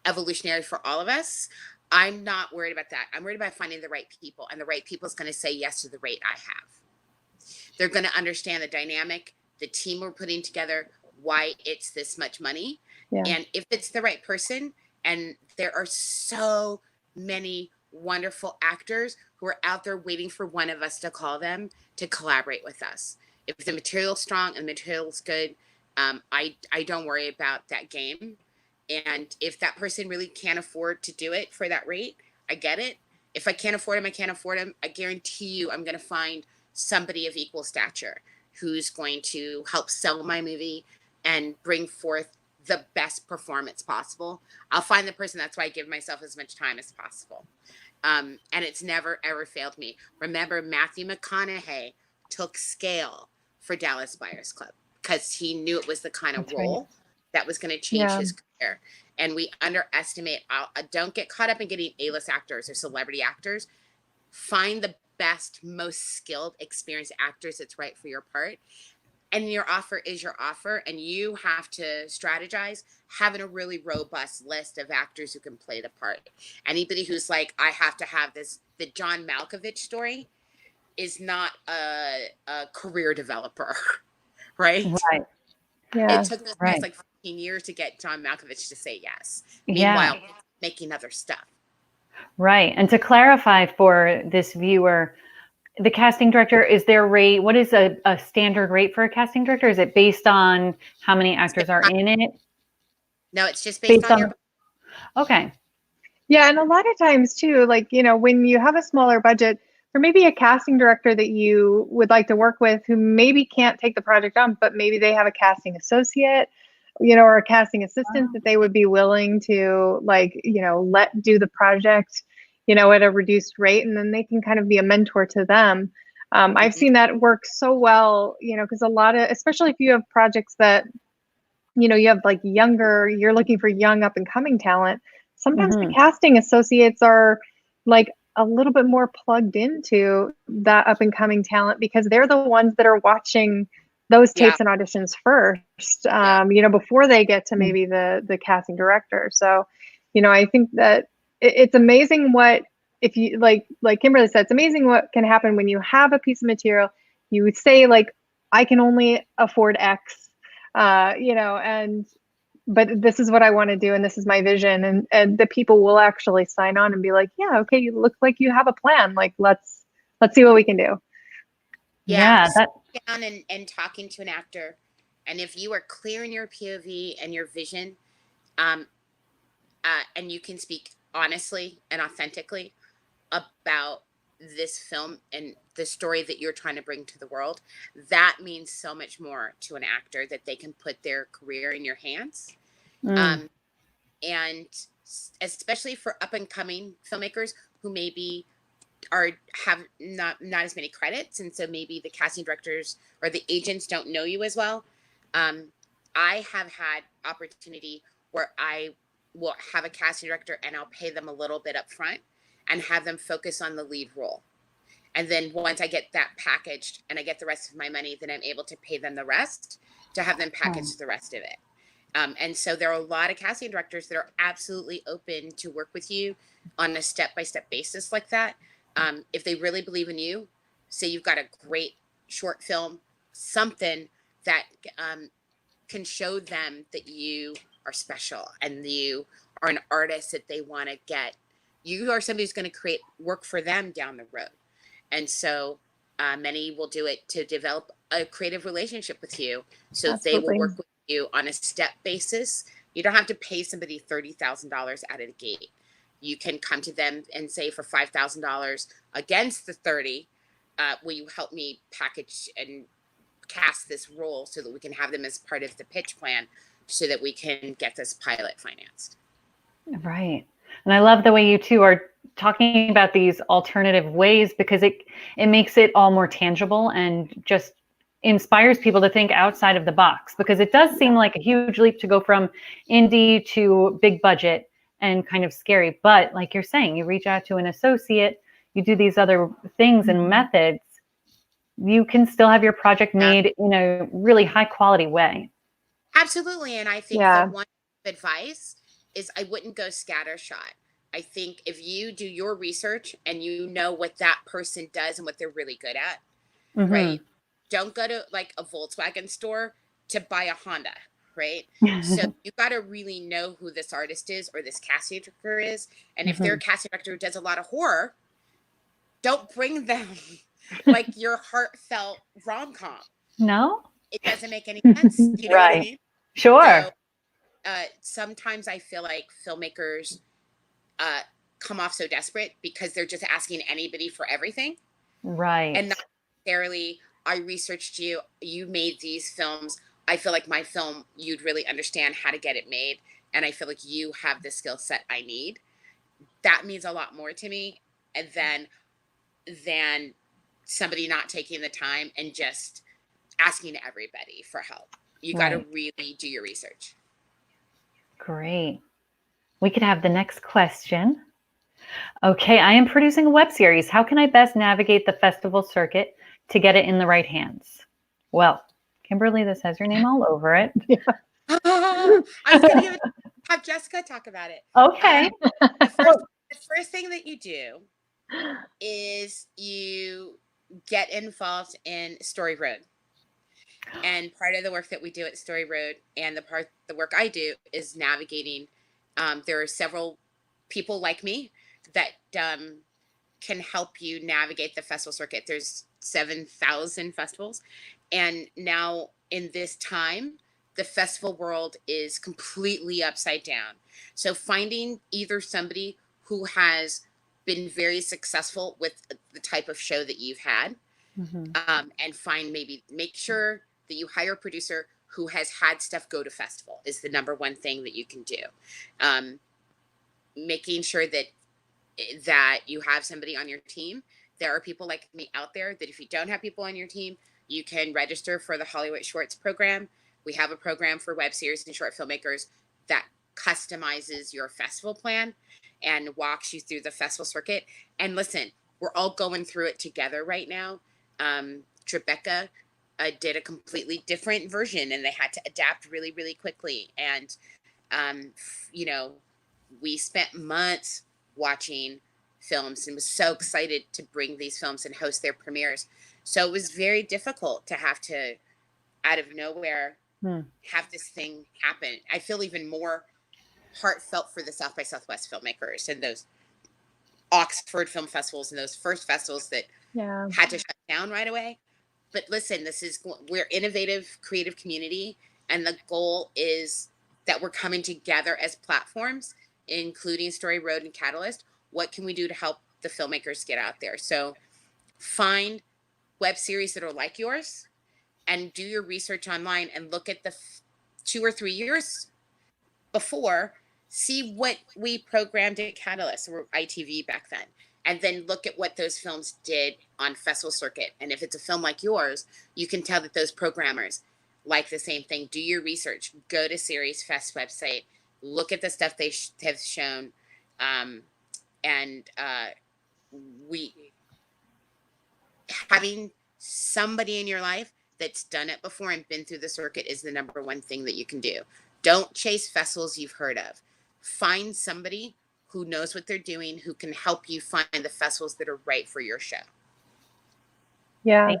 evolutionary for all of us, I'm not worried about that. I'm worried about finding the right people, and the right people is going to say yes to the rate I have. They're going to understand the dynamic, the team we're putting together, why it's this much money. Yeah. And if it's the right person, and there are so many wonderful actors who are out there waiting for one of us to call them to collaborate with us. If the material's strong and the material's good, I don't worry about that game. And if that person really can't afford to do it for that rate, I get it. If I can't afford him, I can't afford him. I guarantee you I'm going to find somebody of equal stature who's going to help sell my movie and bring forth the best performance possible. I'll find the person. That's why I give myself as much time as possible. And it's never, ever failed me. Remember, Matthew McConaughey took scale for Dallas Buyers Club because he knew it was the kind of role that was going to change his career. And we underestimate. Don't get caught up in getting A-list actors or celebrity actors. Find the best, most skilled, experienced actors that's right for your part. And your offer is your offer. And you have to strategize having a really robust list of actors who can play the part. Anybody who's like, I have to have this, the John Malkovich story is not a career developer, right? Right. Yeah. It took those guys like 15 years to get John Malkovich to say yes. Yeah. Meanwhile, making other stuff. Right. And to clarify for this viewer, the casting director, is their rate, what is a standard rate for a casting director? Is it based on how many actors are in it? No, it's just based on your. Okay. Yeah, and a lot of times too, like, you know, when you have a smaller budget, there may be a casting director that you would like to work with who maybe can't take the project on, but maybe they have a casting associate, you know, or a casting assistant that they would be willing to, like, you know, let do the project, you know, at a reduced rate, and then they can kind of be a mentor to them. I've seen that work so well, you know, because a lot of, especially if you have projects that, you know, you have like younger, you're looking for young up and coming talent. Sometimes the casting associates are like a little bit more plugged into that up and coming talent because they're the ones that are watching those tapes and auditions first, you know, before they get to maybe the casting director. So, you know, I think that it's amazing what, if you like Kimberly said, it's amazing what can happen when you have a piece of material. You would say like, I can only afford X, you know, but this is what I want to do, and this is my vision, and the people will actually sign on and be like, yeah, okay, you look like you have a plan. Like, let's see what we can do. Yeah, down and talking to an actor, and if you are clear in your POV and your vision, and you can speak honestly and authentically about this film and the story that you're trying to bring to the world, that means so much more to an actor, that they can put their career in your hands. And especially for up and coming filmmakers who maybe have not as many credits, and so maybe the casting directors or the agents don't know you as well. I have had opportunity where I will have a casting director and I'll pay them a little bit up front and have them focus on the lead role. And then once I get that packaged and I get the rest of my money, then I'm able to pay them the rest to have them package the rest of it. And so there are a lot of casting directors that are absolutely open to work with you on a step-by-step basis like that. If they really believe in you, say you've got a great short film, something that can show them that you are special and you are an artist that they want to get. You are somebody who's going to create work for them down the road. And so many will do it to develop a creative relationship with you. So they will work with you on a step basis. You don't have to pay somebody $30,000 out of the gate. You can come to them and say, for $5,000 against the 30, will you help me package and cast this role so that we can have them as part of the pitch plan so that we can get this pilot financed. Right. And I love the way you two are talking about these alternative ways, because it makes it all more tangible and just inspires people to think outside of the box, because it does seem like a huge leap to go from indie to big budget and kind of scary. But like you're saying, you reach out to an associate, you do these other things and methods, you can still have your project made in a really high quality way. Absolutely. And I think Yeah. the one advice is I wouldn't go scattershot. I think if you do your research and you know what that person does and what they're really good at, right? Don't go to like a Volkswagen store to buy a Honda, right? So you got to really know who this artist is or this casting director is. And if they're a casting director who does a lot of horror, don't bring them like your heartfelt rom-com. No? It doesn't make any sense. You know what I Right. mean? Sure. So sometimes I feel like filmmakers come off so desperate because they're just asking anybody for everything. Right. And not necessarily, I researched you, you made these films. I feel like my film, you'd really understand how to get it made. And I feel like you have the skill set I need. That means a lot more to me than somebody not taking the time and just asking everybody for help. You got to really do your research. Great. We could have the next question. Okay, I am producing a web series. How can I best navigate the festival circuit to get it in the right hands? Well, Kimberly, this has your name all over it. I was going to have Jessica talk about it. Okay. The first thing that you do is you get involved in Storieroad. And part of the work that we do at Storieroad and the work I do is navigating. There are several people like me that can help you navigate the festival circuit. There's 7,000 festivals. And now in this time, the festival world is completely upside down. So finding either somebody who has been very successful with the type of show that you've had, and make sure that you hire a producer who has had stuff go to festival is the number one thing that you can do. Making sure that you have somebody on your team. There are people like me out there that if you don't have people on your team, you can register for the Hollywood Shorts program. We have a program for web series and short filmmakers that customizes your festival plan and walks you through the festival circuit. And listen, we're all going through it together right now. Tribeca did a completely different version and they had to adapt really, really quickly. And, we spent months watching films and was so excited to bring these films and host their premieres. So it was very difficult to have to, out of nowhere, have this thing happen. I feel even more heartfelt for the South by Southwest filmmakers and those Oxford film festivals and those first festivals that had to shut down right away. But listen, we're innovative, creative community. And the goal is that we're coming together as platforms, including Storieroad and Catalyst. What can we do to help the filmmakers get out there? So find web series that are like yours and do your research online and look at the 2 or 3 years before, see what we programmed at Catalyst or ITV back then. And then look at what those films did on festival circuit. And if it's a film like yours, you can tell that those programmers like the same thing. Do your research. Go to Series Fest website. Look at the stuff they have shown. Having somebody in your life that's done it before and been through the circuit is the number one thing that you can do. Don't chase festivals you've heard of. Find somebody who knows what they're doing, who can help you find the festivals that are right for your show. Yeah.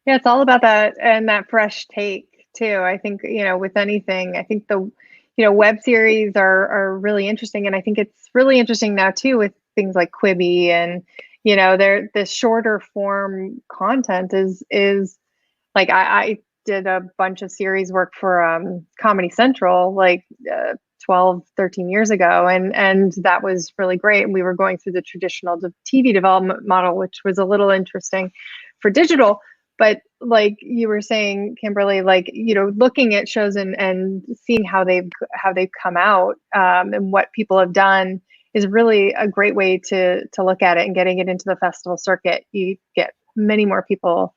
Yeah, it's all about that and that fresh take too. I think, with anything, I think the, web series are really interesting. And I think it's really interesting now too with things like Quibi and, the shorter form content is like, I did a bunch of series work for Comedy Central, like 12, 13 years ago. And that was really great. And we were going through the traditional TV development model, which was a little interesting for digital. But like you were saying, Kimberly, like, looking at shows and seeing how they've come out and what people have done is really a great way to look at it, and getting it into the festival circuit. You get many more people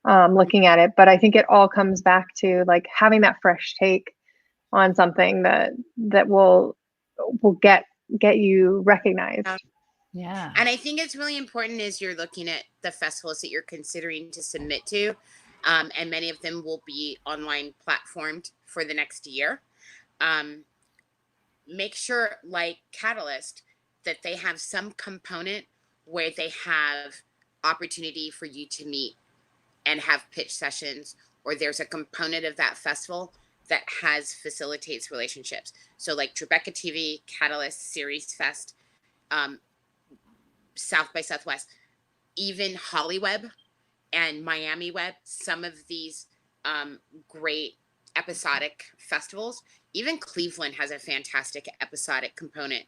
looking at it. But I think it all comes back to like having that fresh take on something that will get you recognized. Yeah. And I think it's really important as you're looking at the festivals that you're considering to submit to, and many of them will be online platformed for the next year. Make sure, like Catalyst, that they have some component where they have opportunity for you to meet and have pitch sessions, or there's a component of that festival that facilitates relationships. So like Tribeca TV, Catalyst, Series Fest, South by Southwest, even Hollyweb and Miami Web, some of these great episodic festivals. Even Cleveland has a fantastic episodic component.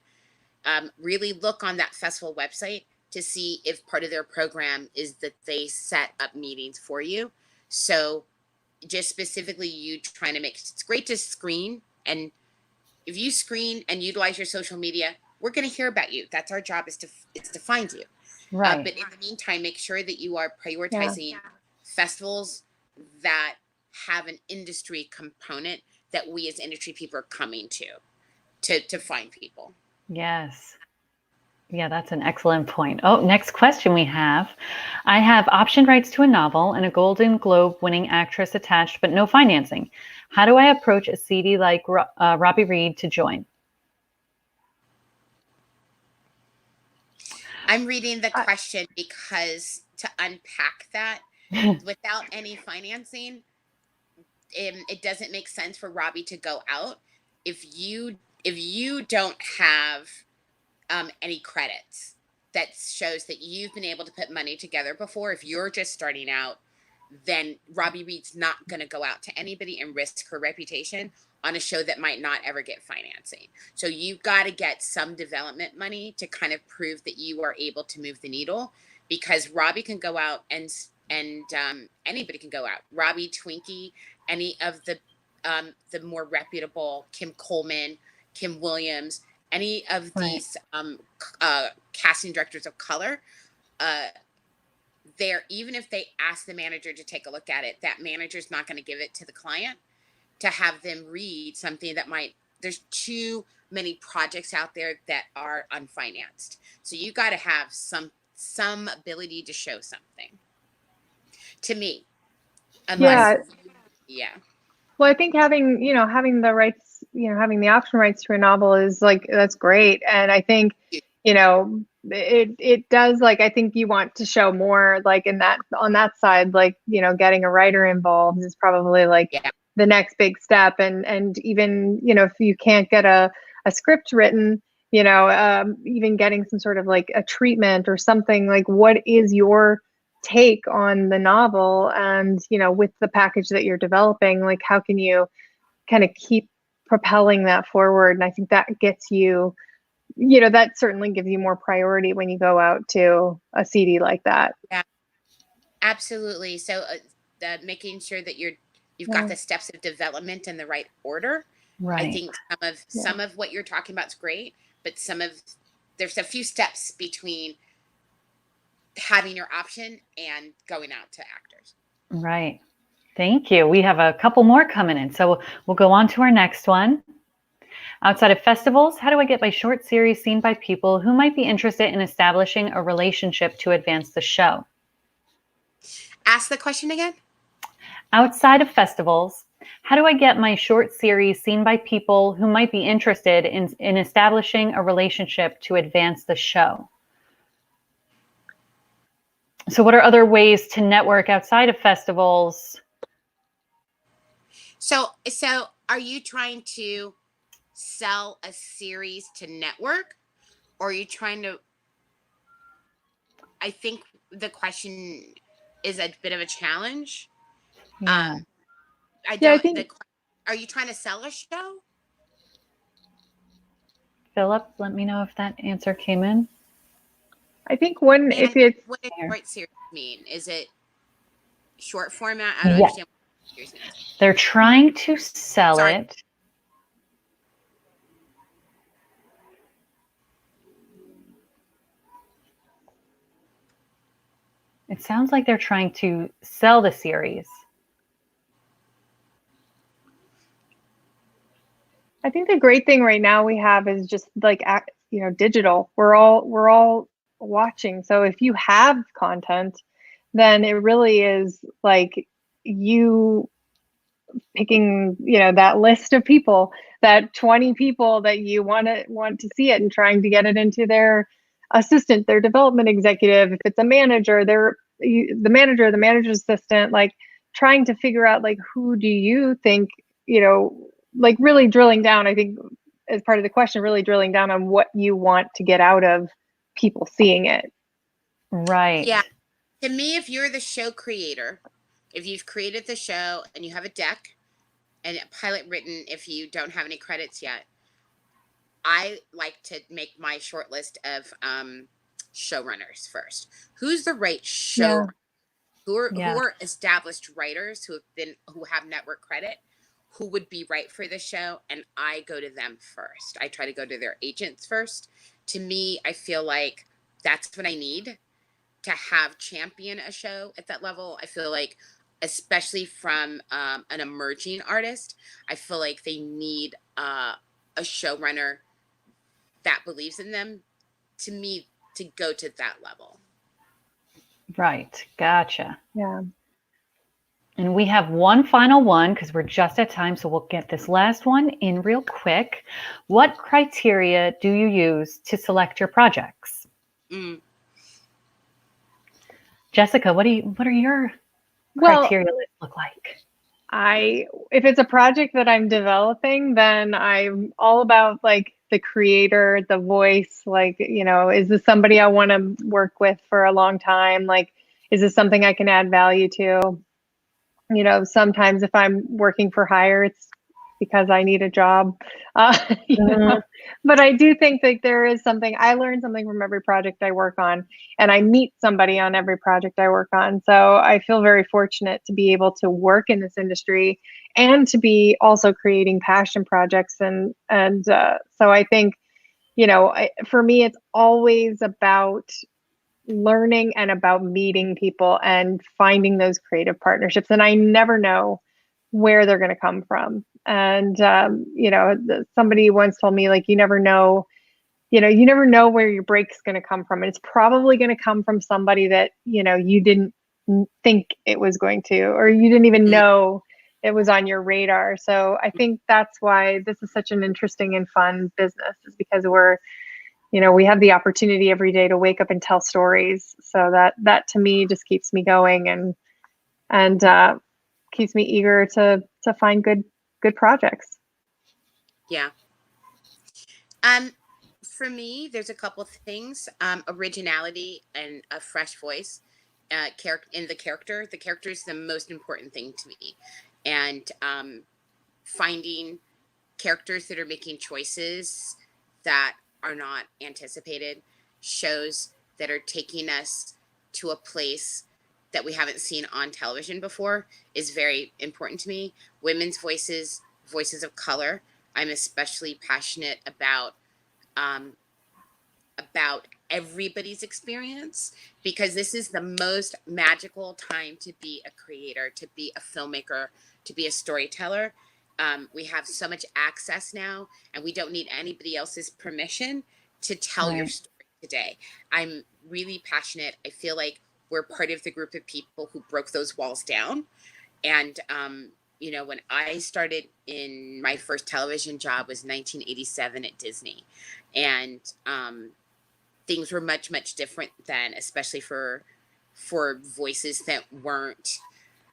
Really look on that festival website to see if part of their program is that they set up meetings for you. So just specifically you trying to it's great to screen. And if you screen and utilize your social media, we're going to hear about you. That's our job, is to find you. Right. But in the meantime, make sure that you are prioritizing festivals that have an industry component that we as industry people are coming to find people. Yes. Yeah, that's an excellent point. Oh, next question we have. I have option rights to a novel and a Golden Globe winning actress attached, but no financing. How do I approach a CD like Robi Reed to join? I'm reading the question because to unpack that, without any financing, it doesn't make sense for Robi to go out if you don't have any credits that shows that you've been able to put money together before. If you're just starting out, then Robi Reed's not going to go out to anybody and risk her reputation on a show that might not ever get financing. So you've got to get some development money to kind of prove that you are able to move the needle, because Robi can go out and anybody can go out. Robi, Twinkie, any of the more reputable, Kim Coleman, Kim Williams, any of these casting directors of color, even if they ask the manager to take a look at it, that manager's not going to give it to the client to have them read something that there's too many projects out there that are unfinanced. So you got to have some ability to show something, to me. Unless, yeah. Well, I think having the rights, having the option rights to a novel is that's great. And I think, it does, I think you want to show more on that side, getting a writer involved is probably the next big step. And even, if you can't get a script written, even getting some sort of a treatment or something, what is your take on the novel, and with the package that you're developing, how can you kind of keep propelling that forward? And I think that gets you, that certainly gives you more priority when you go out to a CD like that. Yeah, absolutely. So making sure that you've got the steps of development in the right order. Right. I think some of what you're talking about is great, but there's a few steps between having your option and going out to actors. Right. Thank you. We have a couple more coming in, so we'll go on to our next one. Outside of festivals, how do I get my short series seen by people who might be interested in establishing a relationship to advance the show? Ask the question again. Outside of festivals, how do I get my short series seen by people who might be interested in establishing a relationship to advance the show? So what are other ways to network outside of festivals? So are you trying to sell a series to network, or are you trying to, I think the question is a bit of a challenge. Yeah. Are you trying to sell a show? Philip, let me know if that answer came in. I think what does short series mean? Is it short format? I don't understand what series means. They're trying to sell it. It sounds like they're trying to sell the series. I think the great thing right now we have is just digital. We're all watching. So if you have content, then it really is you picking, that list of people, that 20 people that you want to see it, and trying to get it into their assistant, their development executive, if it's a manager, the manager's assistant, like trying to figure out like who do you think, like really drilling down, I think as part of the question, really drilling down on what you want to get out of people seeing it. Right. Yeah. To me, if you're the show creator, if you've created the show and you have a deck and a pilot written, if you don't have any credits yet, I like to make my short list of showrunners first. Who's the right show? Who are established writers who have network credit, who would be right for the show, and I go to them first. I try to go to their agents first. To me, I feel like that's what I need to have champion a show at that level. I feel like, especially from an emerging artist, I feel like they need a showrunner that believes in them, to me, to go to that level. Right. Gotcha. Yeah. And we have one final one because we're just at time. So we'll get this last one in real quick. What criteria do you use to select your projects? Jessica, what are your criteria look like? If it's a project that I'm developing, then I'm all about like the creator, the voice, like, is this somebody I want to work with for a long time? Like, is this something I can add value to? Sometimes if I'm working for hire, it's because I need a job. But I do think that there is something, I learn something from every project I work on, and I meet somebody on every project I work on. So I feel very fortunate to be able to work in this industry and to be also creating passion projects. And so I think, for me, it's always about learning and about meeting people and finding those creative partnerships. And I never know where they're going to come from. And, somebody once told me, like, you never know where your break's going to come from. And it's probably going to come from somebody that, you didn't think it was going to, or you didn't even know it was on your radar. So I think that's why this is such an interesting and fun business, is because we have the opportunity every day to wake up and tell stories. So that to me just keeps me going and keeps me eager to find good projects. Yeah. For me, there's a couple things. Originality and a fresh voice. In the character. The character is the most important thing to me. And finding characters that are making choices that are not anticipated, shows that are taking us to a place that we haven't seen on television before, is very important to me. Women's voices of color. I'm especially passionate about everybody's experience, because this is the most magical time to be a creator, to be a filmmaker, to be a storyteller. We have so much access now, and we don't need anybody else's permission to tell your story today. I'm really passionate. I feel like we're part of the group of people who broke those walls down. And, when I started in my first television job was 1987 at Disney. And things were much, much different then, especially for voices that weren't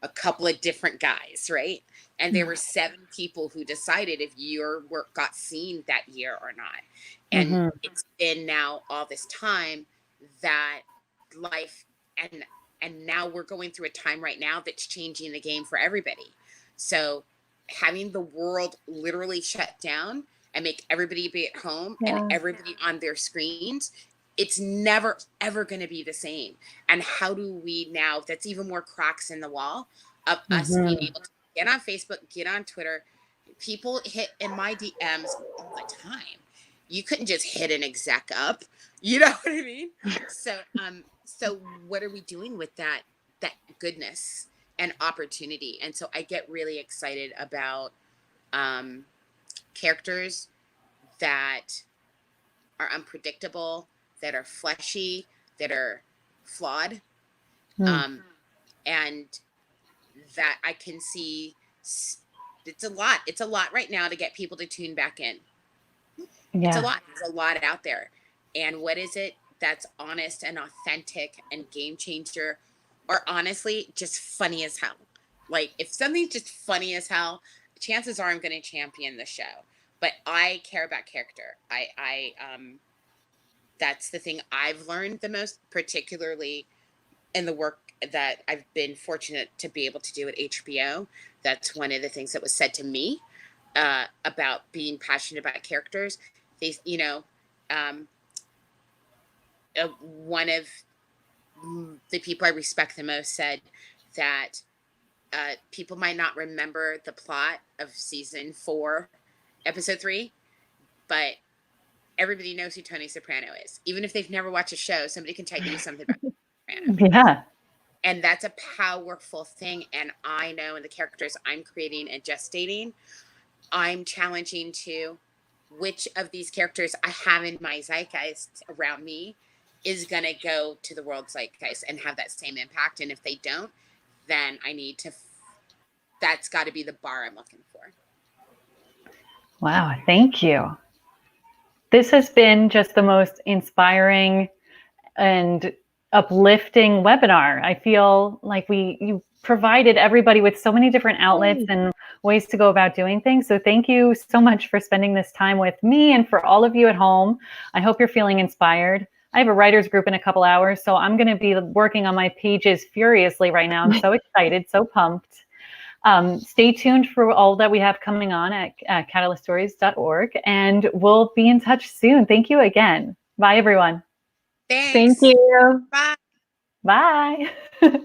a couple of different guys, right? And there were 7 people who decided if your work got seen that year or not. And it's been now all this time that life, and now we're going through a time right now that's changing the game for everybody. So having the world literally shut down and make everybody be at home and everybody on their screens, it's never, ever going to be the same. And how do we now, that's even more cracks in the wall of us being able to get on Facebook, get on Twitter. People hit in my DMs all the time. You couldn't just hit an exec up. You know what I mean? So what are we doing with that goodness and opportunity? And so I get really excited about characters that are unpredictable, that are fleshy, that are flawed, and that I can see it's a lot. It's a lot right now to get people to tune back in. Yeah. It's a lot. There's a lot out there. And what is it that's honest and authentic and game changer, or honestly just funny as hell? Like, if something's just funny as hell, chances are I'm going to champion the show. But I care about character. That's the thing I've learned the most, particularly in the work that I've been fortunate to be able to do at HBO. That's one of the things that was said to me about being passionate about characters. They, you know, one of the people I respect the most said that people might not remember the plot of season 4, episode 3, but everybody knows who Tony Soprano is. Even if they've never watched a show, somebody can tell you something about Tony Soprano. Yeah. And that's a powerful thing. And I know in the characters I'm creating and gestating, I'm challenging to which of these characters I have in my zeitgeist around me is going to go to the world zeitgeist and have that same impact. And if they don't, then I need to, that's got to be the bar I'm looking for. Wow. Thank you. This has been just the most inspiring and uplifting webinar. I feel like you provided everybody with so many different outlets and ways to go about doing things. So thank you so much for spending this time with me and for all of you at home. I hope you're feeling inspired. I have a writer's group in a couple hours, so I'm going to be working on my pages furiously right now. I'm so excited, so pumped. Stay tuned for all that we have coming on at catalyststories.org, and we'll be in touch soon. Thank you again. Bye, everyone. Thanks. Thank you. Bye. Bye.